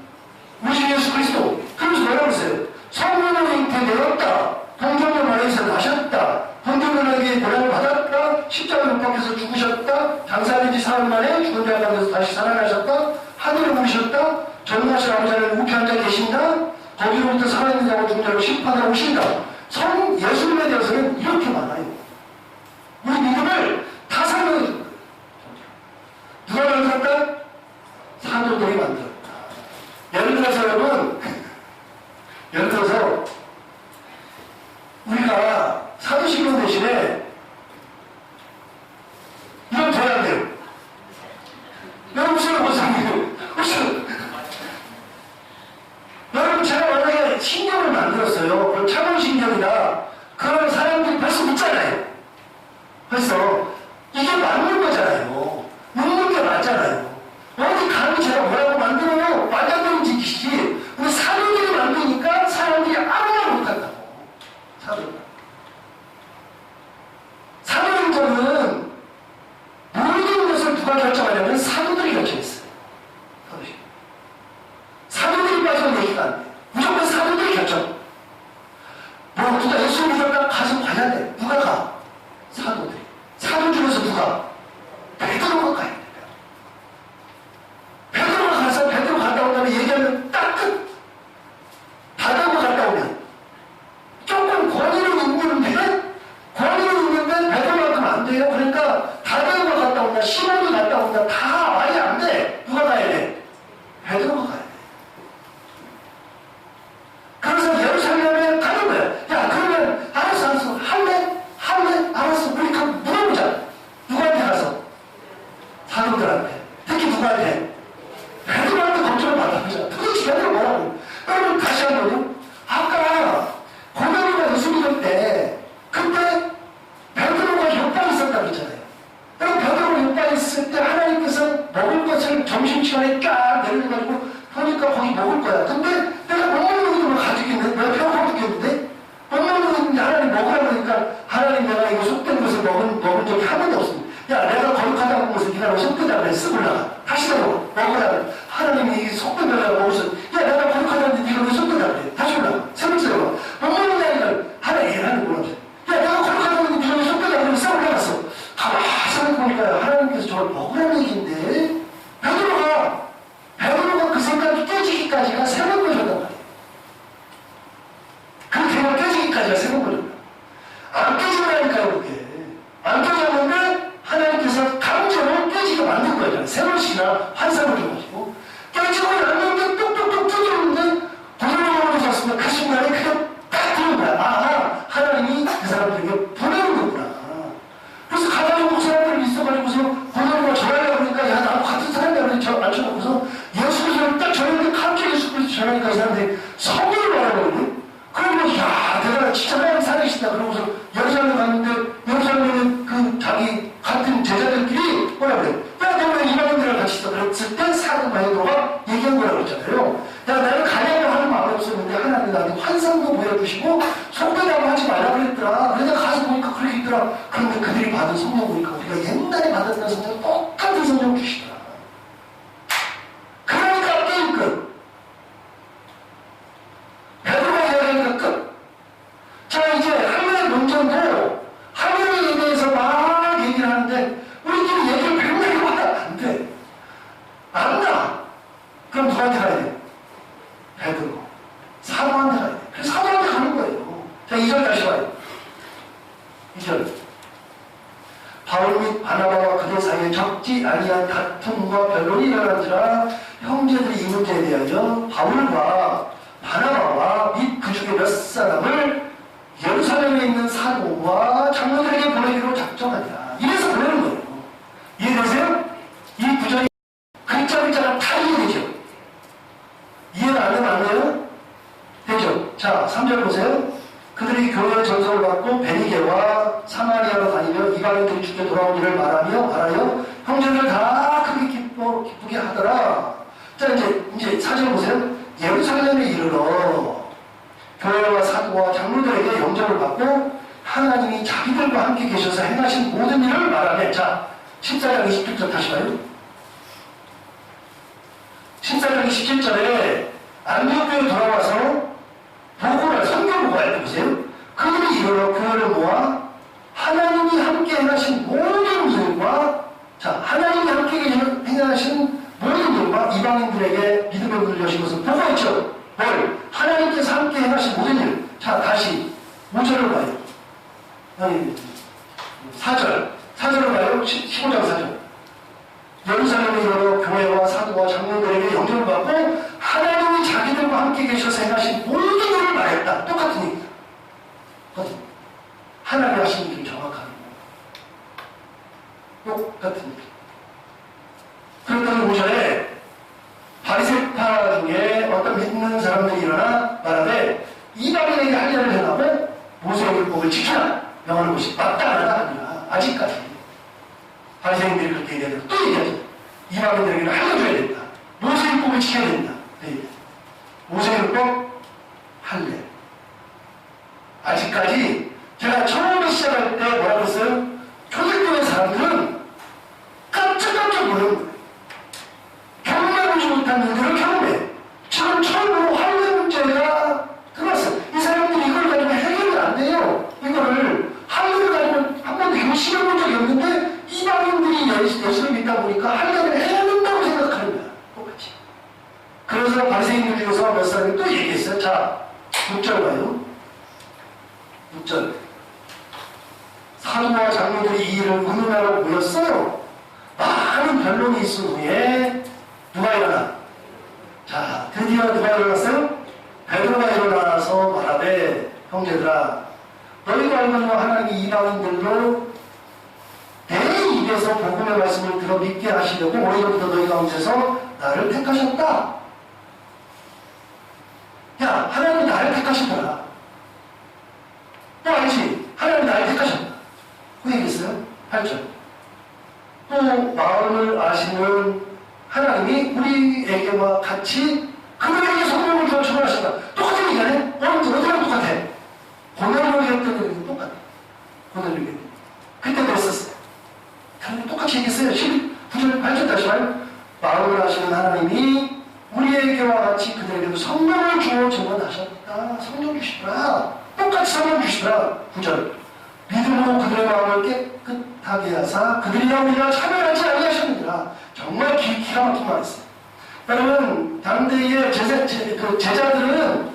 우리 주 예수 그리스도. 그러면서 뭐라고 했어요? 성령으로 잉태되었다. 동정녀 마리아에서 나셨다. 동정녀에게 고난을 받았다. 십자가에 못 박혀서 죽으셨다. 장사된 지 사흘 만에 죽은 자 가운데서 다시 살아나셨다. 하늘에 오르셨다. 전능하신 아버지 하나님 우편 앉아 계신다. 거기로부터 살아있는 자와 죽은 자를 심판하러 오신다. 예수님에 대해서는 이렇게 많아요. 우리 믿음을 다 설명해 줍니다. 누가 만들었다? 사도들이 만들었다. 예를 들어서 여러분, 예를 들어서 우리가 사도신경 대신에 이건 돼야 안 돼요. 여러분 무슨 무슨 여러분 제가 만약에 신경을 만들었어요. 그럼 차본신경이다. 그런 사람들이 벌써 묻잖아요. 그래서 이게 맞는 거잖아요. 묻는 게 맞잖아요. 어디 감히 제가 뭐라고 만들어요? 말도 안 되는 짓이지. 우리 사도들이 만드니까 사람들이 아무나 못한다고. 사도행전은 모든 것을 누가 결정하냐면 사도들이 결정했어요. 사도들이 빠지면 얘기가 안 돼. 무조건 사도들이 결정. 누가 예수 믿었다 가서 봐야 돼. 누가 가? 사도들이. 시간에 쫙 내려가지고 보니까 거기 먹을 거야. 근데 내가 못 먹는 것만 가지고 있는데 내가 배고파 죽겠는데 못 먹는 거 있는데 하나님 먹으라고 하니까 하나님 내가 이거 속된 것을 먹은 적이 한 번도 없습니다. 야 내가 거룩하다고 한 것을 네가 속되다고 해 쓰고 나가. 다시 먹으라고. 하나님이 이 속된 거라고 먹어서 야 내가 거룩하다는데 네가 왜 속되다고 해. 다시 올라가. 세 번째로 못 먹는다니까 하나님 뭐라고 야 내가 거룩하다는데 네가 왜 속되다고 해. 싹 올라갔어. 가만히 생각해보니까 하나님께서 저걸 먹으라는 얘기인데 베드로가 그 생각이 깨지기까지가 세 번 걸렸단 말이에요. 그 대화 깨지기까지가 세 번 걸렸다. 안 깨지라니까요 그게. 안 깨졌는데 하나님께서 강제로 깨지게 만든 거잖아요. 세 번씩이나 환상을 줘가지고 깨지고 났는데 똑똑똑 뜯었는데 고정으로 졌으면 그 순간에 그냥 딱 들은 거야. 아 하나님이 그 사람들에게 보내는 거구나. 그래서 가가지고 그 사람들이 있어가지고서 고정으로 전하려고 그러니까 야 나도 같은 사람이야 그래서 앉혀놓고서 예수 그리스도를 딱 전했는데 갑자기 예수 그리스도 전하니까 이 사람들이 성경을 말하거든요. 그러면 야 대단한 진짜 하나님 살아계신다 그러고서 예루살렘 갔는데 예루살렘에 그 자기 같은 제자들끼리 뭐라 그래 야 너 왜 이방인들이랑 같이 있어 그랬을 때 사도 베드로가 얘기한 거라고 했잖아요. 야 나는 가려고 하는 마음이 없었는데 하나님 나한테 환상도 보여주시고 속되다고 하지 말라 그랬더라. 그래서 가서 보니까 그렇게 있더라. 그런데 그들이 받은 성령 보니까 우리가 옛날에 받았던 성령 똑같은 성령 주시더라. 그러니까 게임 끝. 베드로가 이야기하니까 끝. 자 이제 하나의 논쟁도 하나님에 대해서 막 얘기를 하는데 우리끼리 얘기를 백날 해봐야 안 돼. 안 나. 그럼 누구한테 가야 돼? 베드로. 사도한테 가야 돼. 그래서 사도한테 가는 거예요. 자 2절 다시 봐요. 2절. 바울 및 바나바와 그들 사이에 적지 아니한 다툼과 변론이 일어난지라 형제들이 이 문제에 대하여 바울과 바나바와 및 그 중에 몇 사람을 예루살렘에 있는 사도와 장로들에게 보내기로 작정하니라. 이래서 보내는 거예요. 이해되세요? 이 구절이 글자가 다 이해되죠? 이해가 안 되면 안 돼요? 되죠? 자 3절 보세요. 그들이 교회의 전서를 받고 베니게와 사마리아로 다니며 이방인들이 주께 돌아오기를 말하여 형제들 다 크게 기쁘게 하더라. 자 이제 4절 보세요. 예루살렘에 이르러 교회와 사도와 장로들에게 영접을 받고 하나님이 자기들과 함께 계셔서 행하신 모든 일을 말하네. 자 14장 27절 다시 봐요. 14장 27절에 안디옥교에 돌아와서 보고를 성경을 봐야 보세요. 그들이 이르러 교회를 모아 하나님이 함께 행하신 모든 일과 자 하나님이 함께 행하신 모든 일과 이방인들에게 믿음을 누리신 것을 보고했죠. 뭘? 하나님께서 함께 행하신 모든 일. 자 다시 5절을 봐요. 아니 4절을 봐요. 15장 4절. 예루살렘에 이르러 교회와 사도와 장로들에게 영접을 받고 하나님이 자기들과 함께 계셔서 행하신 모든 일을 말했다. 똑같은 얘기다. 하나님 하신 일이 정확한 거. 똑같은 얘기. 그런데 5절에 바리새파 중에 어떤 믿는 사람들이 일어나 말하되 이방인에게 할 일을 행하고 모세의 율법을 지키라 명하는 것이 마땅하다 아니라 아직까지 바리새인들이 그렇게 얘기하면 또 얘기하죠. 이방인들에게는 알려줘야 된다. 모세의 율법을 지켜야 된다. 네. 모세의 율법 할래. 아직까지 제가 처음에 시작할 때 뭐라고 했어요? 초대교회 사람들은 깜짝깜짝 놀라는 거예요. 경험해보지 못한 일들을 경험해. 지금 처음으로 할례 문제가 들어왔어요. 이 사람들이 이걸 가지고 해결이 안 돼요. 이거를 할례를 가지고 한 번도 열심히 해본 적이 없는데 이방인들이 예수를 믿다 보니까 할례를 해야 된다고 생각하는 거야. 똑같이. 그래서 바리새인들 중에서 몇 사람이 또 얘기했어요. 자, 6절 봐요. 6절. 사도와 장로들이 이 일을 의논하러 모였어요. 많은 변론이 있은 후에 누가 일어나? 자, 드디어 누가 일어났어요? 베드로가 일어나서 말하되 형제들아 너희가 알거니와 하나님이 이방인들로 내 입에서 복음의 말씀을 들어 믿게 하시려고 오히려부터 너희 가운데서 나를 택하셨다. 야, 하나님이 나를 택하셨더라. 너 알지? 하나님이 나를 택하셨다. 그 얘기했어요? 8절. 또 마음을 아시는 하나님이 우리에게와 같이 그들에게 성령을 주어 주문하신다. 똑같은 얘기하네? 어디랑 똑같아? 고넬료였던 얘기는 똑같아. 고넬료. 그때 그랬었어요. 그런데 똑같이 얘기했어요. 19절 8절 다시 말. 마음을 하시는 하나님이 우리에게와 같이 그들에게도 성령을 주어 증언하셨다. 성령 주시더라. 똑같이 성령 주시더라. 9절. 믿음으로 그들의 마음을 깨끗하게 하사 그들이랑 우리가 차별하지 아니하셨느니라. 정말 기가 막힌 말이었어요. 여러분, 당대의 제자들은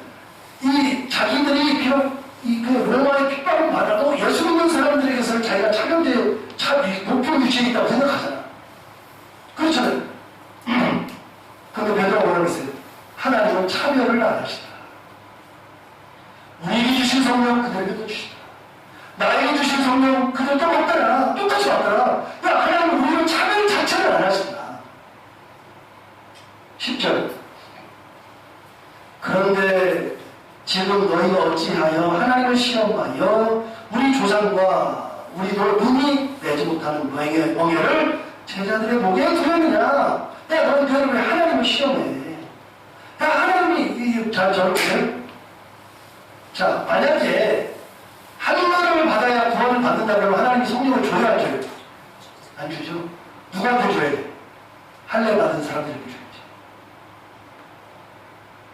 이 자기들이 비록 그 로마의 핍박을 받아도 예수 믿는 사람들에게서 자기가 높은 위치에 있다고 생각하잖아. 그렇잖아요. 근데 베드로가 뭐라고 했어요? 하나님은 차별을 안 하시더라. 우리에게 주신 성령 그들에게도 주시더라. 나에게 주신 성령 그들도 받더라. 똑같이 받더라. 야, 하나님은 우리를 차별 자체를 안 하시더라. 10절. 그런데 지금 너희가 어찌하여 하나님을 시험하여 우리 조상과 우리도 눈이 내지 못하는 멍에를 제자들의 목에 두었느냐. 야, 너희들 왜 하나님을 시험해? 야, 하나님이 저렇게. 자, 만약에 할례를 받아야 구원을 받는다 그러면 하나님이 성령을 줘야 안 줘요? 안 주죠? 누구한테 줘야 돼? 할례 받은 사람들에게 줘야지.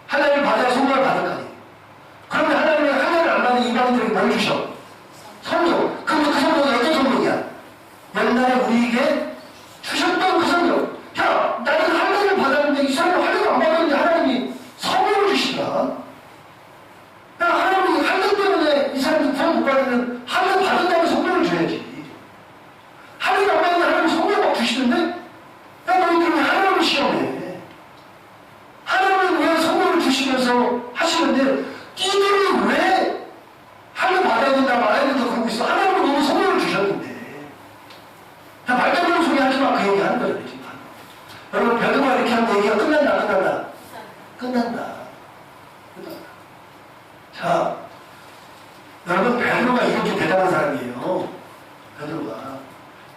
할례를 받아야 성령을 받을 거 아니에요? 그러면 하나님이 할례를 안 받는 이방인들에게 뭘 주셔? 성령. 그럼 그 성령이 어떤 성령이야? 옛날에 우리에게 주셨던 그 성령. 야, 나는 할례를 받았는데 이 사람은 할례를 안 받았는데 하나님이 성령을 주시더라. 야, 하나님이 할례 때문에 이 사람이 구원 못 받으면 할례 받은 다음에 성령을 줘야지. 할례를 안 받는데 하나님이 성령 막 주시는데? 야, 너희들 왜 하나님을 시험해? 하나님은 왜 성령을 주시면서 하시는데 이들이 왜 할례 받아야 된다 말아야 된다 그러고 있어? 하나님은 너무 성령을 주셨는데. 야, 말도 안 되는 소리 하지 마. 그 얘기 하는 거예요, 지금. 여러분, 베드로가 이렇게 하면 얘기가 끝난다. 끝난다. 자, 여러분, 베드로가 이렇게 대단한 사람이에요. 베드로가.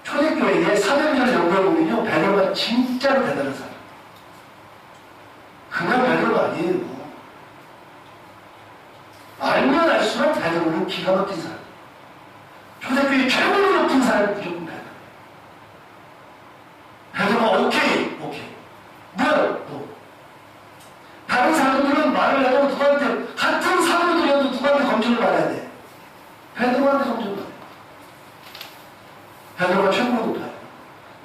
초대교회에 사도행전을 연구해보면요, 베드로가 진짜로 대단한 사람. 그냥 베드로가 아니에요. 알면 알수록 베드로는 기가 막힌 사람. 초대교회 최고로 높은 사람이 무조건 베드로. 베드로가 오케이. 너. 다른 사람들은 말을 해도 누구한테, 같은 사도들이어도 누구한테 검증을 받아야 돼? 베드로한테 검증을 받아야 돼. 베드로가 최고로 높아요.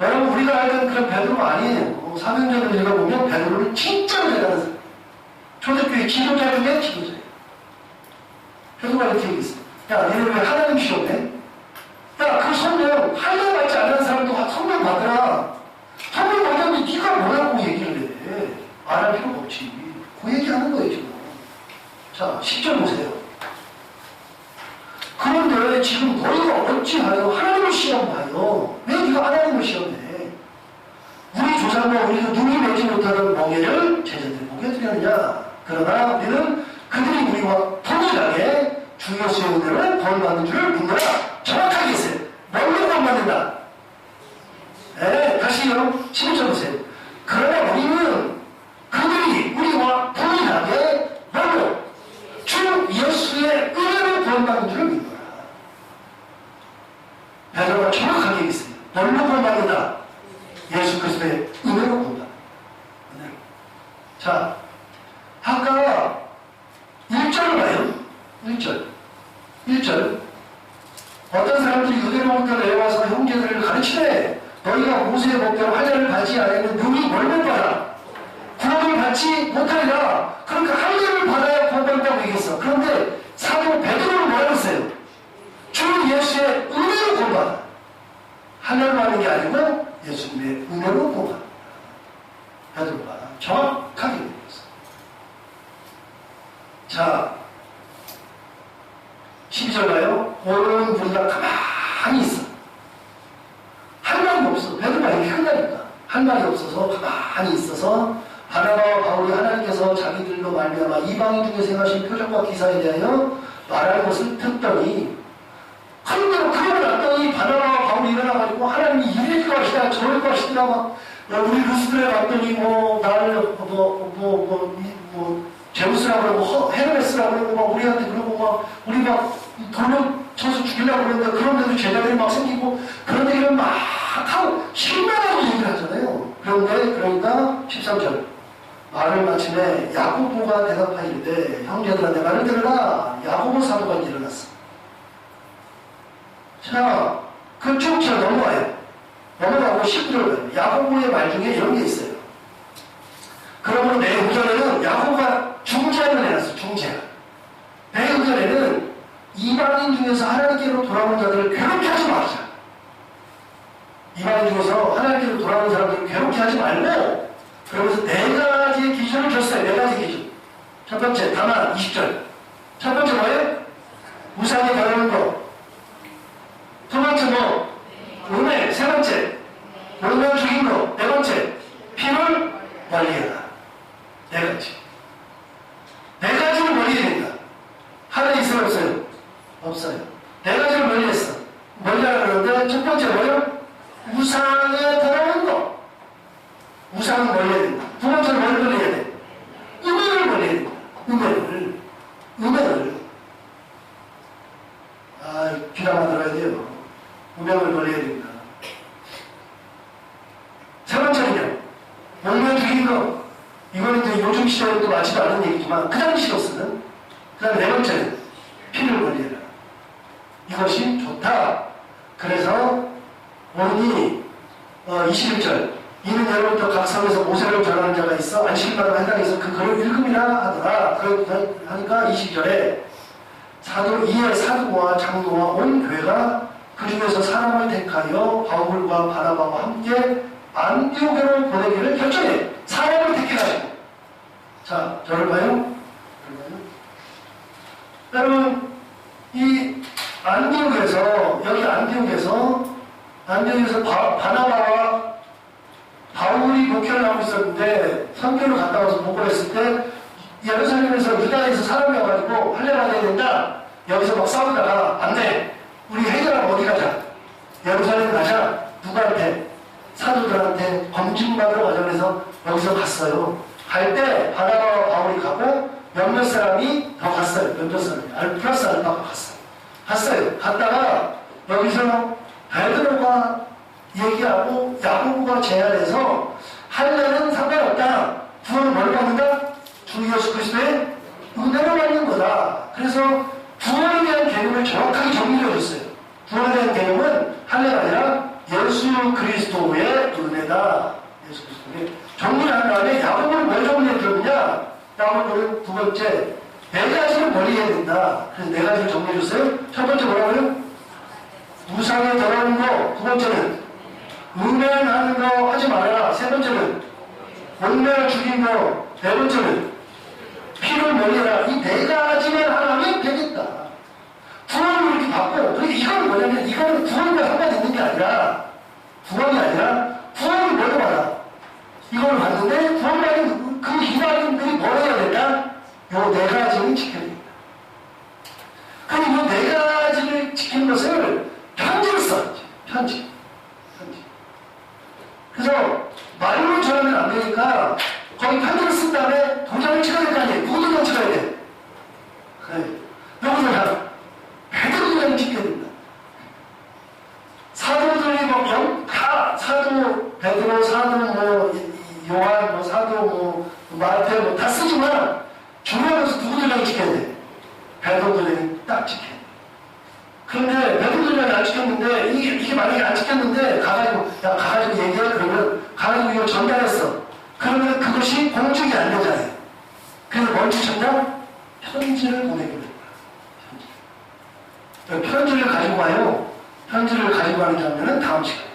여러분, 우리가 알던 그런 베드로가 아니에요. 사도행전을 읽어보면 베드로는 진짜로 대단한 사람. 초대교회 지도자 중에 지도자예요. 베드로가 이렇게 얘기했어요. 야, 너희들 왜 하나님 시험해? 야, 그 성령, 할례 받지 않는 사람도 성령 받으라. 성령 받았는데 네가 뭐라고 얘기를 해? 안 할 필요가 없지. 그 얘기하는 거예요, 지금. 자, 10절 보세요. 그런데 지금 너희가 어찌하여 하나님을 시험하여 왜 네가 하나님을 시험해? 우리 조상과 우리도 눈이 매지 못하는 멍에를 제자들의 목에 두려느냐? 그러나 우리는 그들이 우리와 동일하게 주 예수의 은혜를 구원받는 줄을 믿노라. 정확하게 했어요. 뭘로 구원받는다? 네, 다시요. 11절 보세요. 그러나 우리는 그들이 우리와 동일하게 뭘로? 주 예수의 은혜를 구원받는 줄을 믿노라. 베드로가 정확하게 얘기했어요. 뭘로 구원받는다? 예수 그리스도의 은혜로 구원받는다. 은혜로. 자, 아까 1절을 봐요. 1절. 어떤 사람들이 유대로 목표를 내와서 형제들을 가르치되 너희가 모세의 목표로 할례를 받지 않으면 능히 뭘 못 받아? 구원을 받지 못하리라. 그러니까 할례를 받아야 구원받는다고 얘기했어. 그런데 사도 베드로는 뭐라고 했어요? 주 예수의 은혜로 구원받아. 할례를 받는 게 아니고 예수님의 은혜로 구원받아. 베드로가 정확하게 얘기했어. 자, 12절 봐요. 온 무리가 가만히 있어. 할 말이 없어. 베드로가 이렇게 한다니까. 할 말이 없어서 가만히 있어서 바나바와 바울이 하나님께서 자기들로 말미암아 이방인 중에 행하신 표적과 기사에 대하여 말할 것을 듣더니 그런대로 그러고 났더니 바나바와 바울이 일어나가지고 하나님이 이래줄 것이다 저럴 것이다. 막, 우리 루스들에 갔더니, 나를, 제우스라고 그러고, 헤르메스라고 그러고, 막, 우리한테 그러고, 막, 우리 막, 돌로 쳐서 죽이려고 그러는데, 그런데도 제자들이 막 생기고, 그런 얘기를 막 하고, 실망하고 얘기를 하잖아요. 그런데, 그러니까, 13절. 말을 마침에 야고보가 대답하이르되, 형제들아, 내 말을 들으라. 야고보 사도가 일어났어. 자, 그쪽 저 넘어가요. 넘어가고 19절 가요. 야고보의 말 중에 이런 게 있어요. 그러므로 내 의견에는 야고보가 중재를 해놨어, 중재가. 내 의견에는 이방인 중에서 하나님께로 돌아오는 자들을 괴롭게 하지 말자. 이방인 중에서 하나님께로 돌아오는 사람들을 괴롭게 하지 말고, 그러면서 네 가지의 기준을 줬어요. 네 가지 기준. 첫 번째, 다만 20절. 첫 번째 뭐예요? 우상에 겨루는 거. 두 번째 은혜. 세 번째, 원명 죽인 거. 네 번째, 피를 멀리해라. 네 가지. 네 가지를 멀리해야 된다. 하나 있어요, 없어요? 없어요. 네 가지를 멀리했어. 멀리하라 그러는데, 첫 번째 뭐예요? 우상에 들어오는 거. 우상은 멀리해야 된다. 두 번째는 뭘 멀리해야 돼? 음행을 멀리해야 된다. 음행을. 귀담아 들어야 돼요. 음행을 멀리해야 된다. 세 번째는요, 원명 죽인 거. 이거는 이제 요즘 시대에 또 맞지도 않은 얘기지만, 그 당시로서는. 그 다음에 네 번째는 피를 멀리해라. 이것이 좋다. 그래서, 오니, 21절. 이는 예로부터 각 성에서 모세를 전하는 자가 있어 안식일마다 해당해서 그 글을 읽음이라 하더라. 그러니까 20절에 이에 사도와 장로와 온 교회가 그 중에서 사람을 택하여 바울과 바나바와 함께 안디오게로 보내기를 결정해. 사람을 택해가지고. 자, 저를 봐요. 여러분, 이 안디옥에서 바나바와 바울이 목회를 하고 있었는데 선교를 갔다 와서 목회를 했을 때 예루살렘에서 유다에서 사람이 와가지고 할례받아야 된다. 여기서 막 싸우다가 안 돼. 우리 해결하고 어디 가자. 예루살렘 가자. 누구한테? 사도들한테 검증받으러 가자. 그래서 여기서 갔어요. 갈 때 바나바와 바울이 가고 몇몇 사람이 더 갔어요. 몇몇 사람이. 플러스 알파가 갔어요. 갔다가 여기서 베드로가 얘기하고 야고보가 제안해서 할례는 상관없다. 구원을 뭘 받는다? 주 예수 그리스도의 은혜를 받는 거다. 그래서 구원에 대한 개념을 정확하게 정리해 줬어요. 구원에 대한 개념은 할례가 아니라 예수 그리스도의 은혜다. 예수 그리스도의 정리를 한 다음에 야고보를 뭘 정리해 줬느냐? 야고보는 두 번째, 네 가지를 멀리해야 된다. 그래서 네 가지를 정리해 줬어요. 첫 번째 뭐라고요? 우상에 들어오는 거. 두 번째는 음행하는 거 하지 말아라. 세 번째는 원명을 죽인 거. 네 번째는 피를 멀리해라. 이 네 가지만 하면 되겠다. 구원을 이렇게 받고, 그러니까 이건 뭐냐면, 이거는 구원과 상관이 있는 게 아니라, 구원을 뭘로 받아? 이걸 받는데, 구원받은 그 이방인들이 뭘 해야 된다? 요 네 가지를 지켜야 된다. 그럼 이 네 가지를 지키는 것을 편지를 써. 편지. 그래서 말로 전하면 안 되니까 거기 편지를 쓴 다음에 도장을 찍어야 될 거 아니에요. 누구 도장 찍어야 돼? 그래. 누구 도장? 베드로 도장을 찍혀야 된다. 사도들이 사도 베드로, 사도 요한, 사도 마태 다 쓰지만 중요한 것은 누구 도장을 찍혀야 돼? 베드로 도장이 딱 찍혀야 돼. 그런데 베드로들이 안 지켰는데 이게 만약에 안 지켰는데 가가지고 얘기해. 그러면 가가지고 이거 전달했어. 그러면 그것이 공적이 안 되잖아요. 그래서 뭘 주셨냐? 편지를 보내기로 했다. 편지를 가지고 와요. 편지를 가지고 가는 장면은 다음 시간에.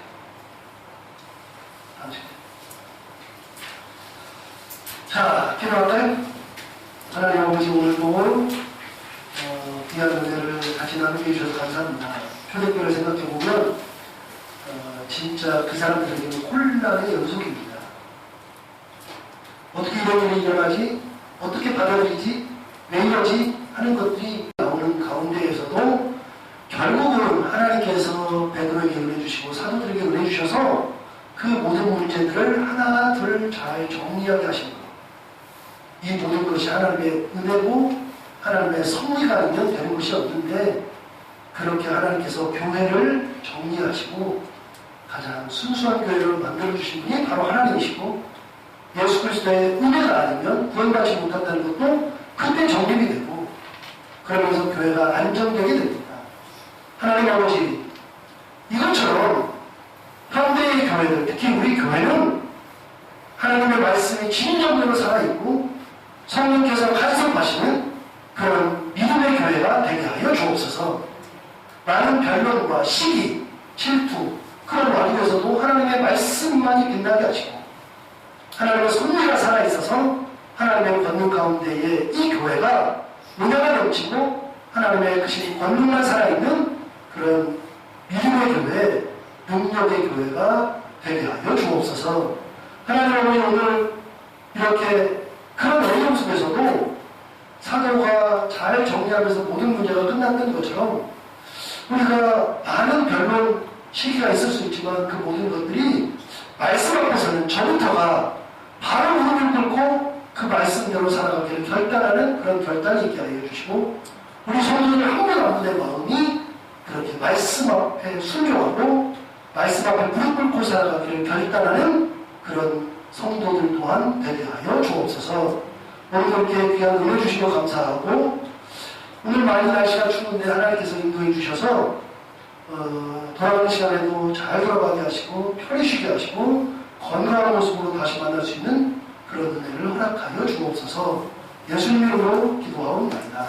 자, 기도할까요? 하나님 아버지, 오늘도 귀한 은혜를 같이 나누게 해주셔서 감사합니다. 초대교회를 생각해보면 진짜 그 사람들에게는 혼란의 연속입니다. 어떻게 이런 일이 일어나지? 어떻게 받아들이지? 왜 이러지? 하는 것들이 나오는 가운데에서도 결국은 하나님께서 베드로에게 은혜 주시고 사도들에게 은혜 주셔서 그 모든 문제들을 하나 둘 잘 정리하게 하신 것. 이 모든 것이 하나님의 은혜고 하나님의 섭리가 아니면 되는 것이 없는데 그렇게 하나님께서 교회를 정리하시고 가장 순수한 교회를 만들어주신 분이 바로 하나님이시고 예수 그리스도의 은혜가 아니면 구원받지 못한다는 것도 그때 정립이 되고 그러면서 교회가 안정되게 됩니다. 하나님 아버지, 이것처럼 현대의 교회들, 특히 우리 교회는 하나님의 말씀이 진정대로 살아있고 성령께서 간섭하시는 그런 믿음의 교회가 되게 하여 주옵소서. 많은 변론과 시기, 질투, 그런 와중에서도 하나님의 말씀만이 빛나게 하시고 하나님의 섭리가 살아있어서 하나님의 권능 가운데에 이 교회가 은혜가 넘치고 하나님의 그 권능만 살아있는 그런 믿음의 교회, 능력의 교회가 되게 하여 주옵소서. 하나님 아버지, 오늘 이렇게 그런 어려움 속에서도 사도가 잘 정리하면서 모든 문제가 끝났던 것처럼 우리가 많은 변론 시기가 있을 수 있지만 그 모든 것들이 말씀 앞에서는 저부터가 바로 무릎을 꿇고 그 말씀대로 살아가기를 결단하는 그런 결단이 있게 하여 주시고 우리 성도들 한 분 한 분의 마음이 그렇게 말씀 앞에 순종하고 말씀 앞에 무릎 꿇고 살아가기를 결단하는 그런 성도들 또한 되게 하여 주옵소서. 오늘 그렇게 귀한 은혜 주시고 감사하고 오늘 많이 날씨가 추운데 하나님께서 인도해 주셔서 돌아가는 시간에도 잘 돌아가게 하시고 편히 쉬게 하시고 건강한 모습으로 다시 만날 수 있는 그런 은혜를 허락하여 주옵소서. 예수님 이름으로 기도하옵나이다.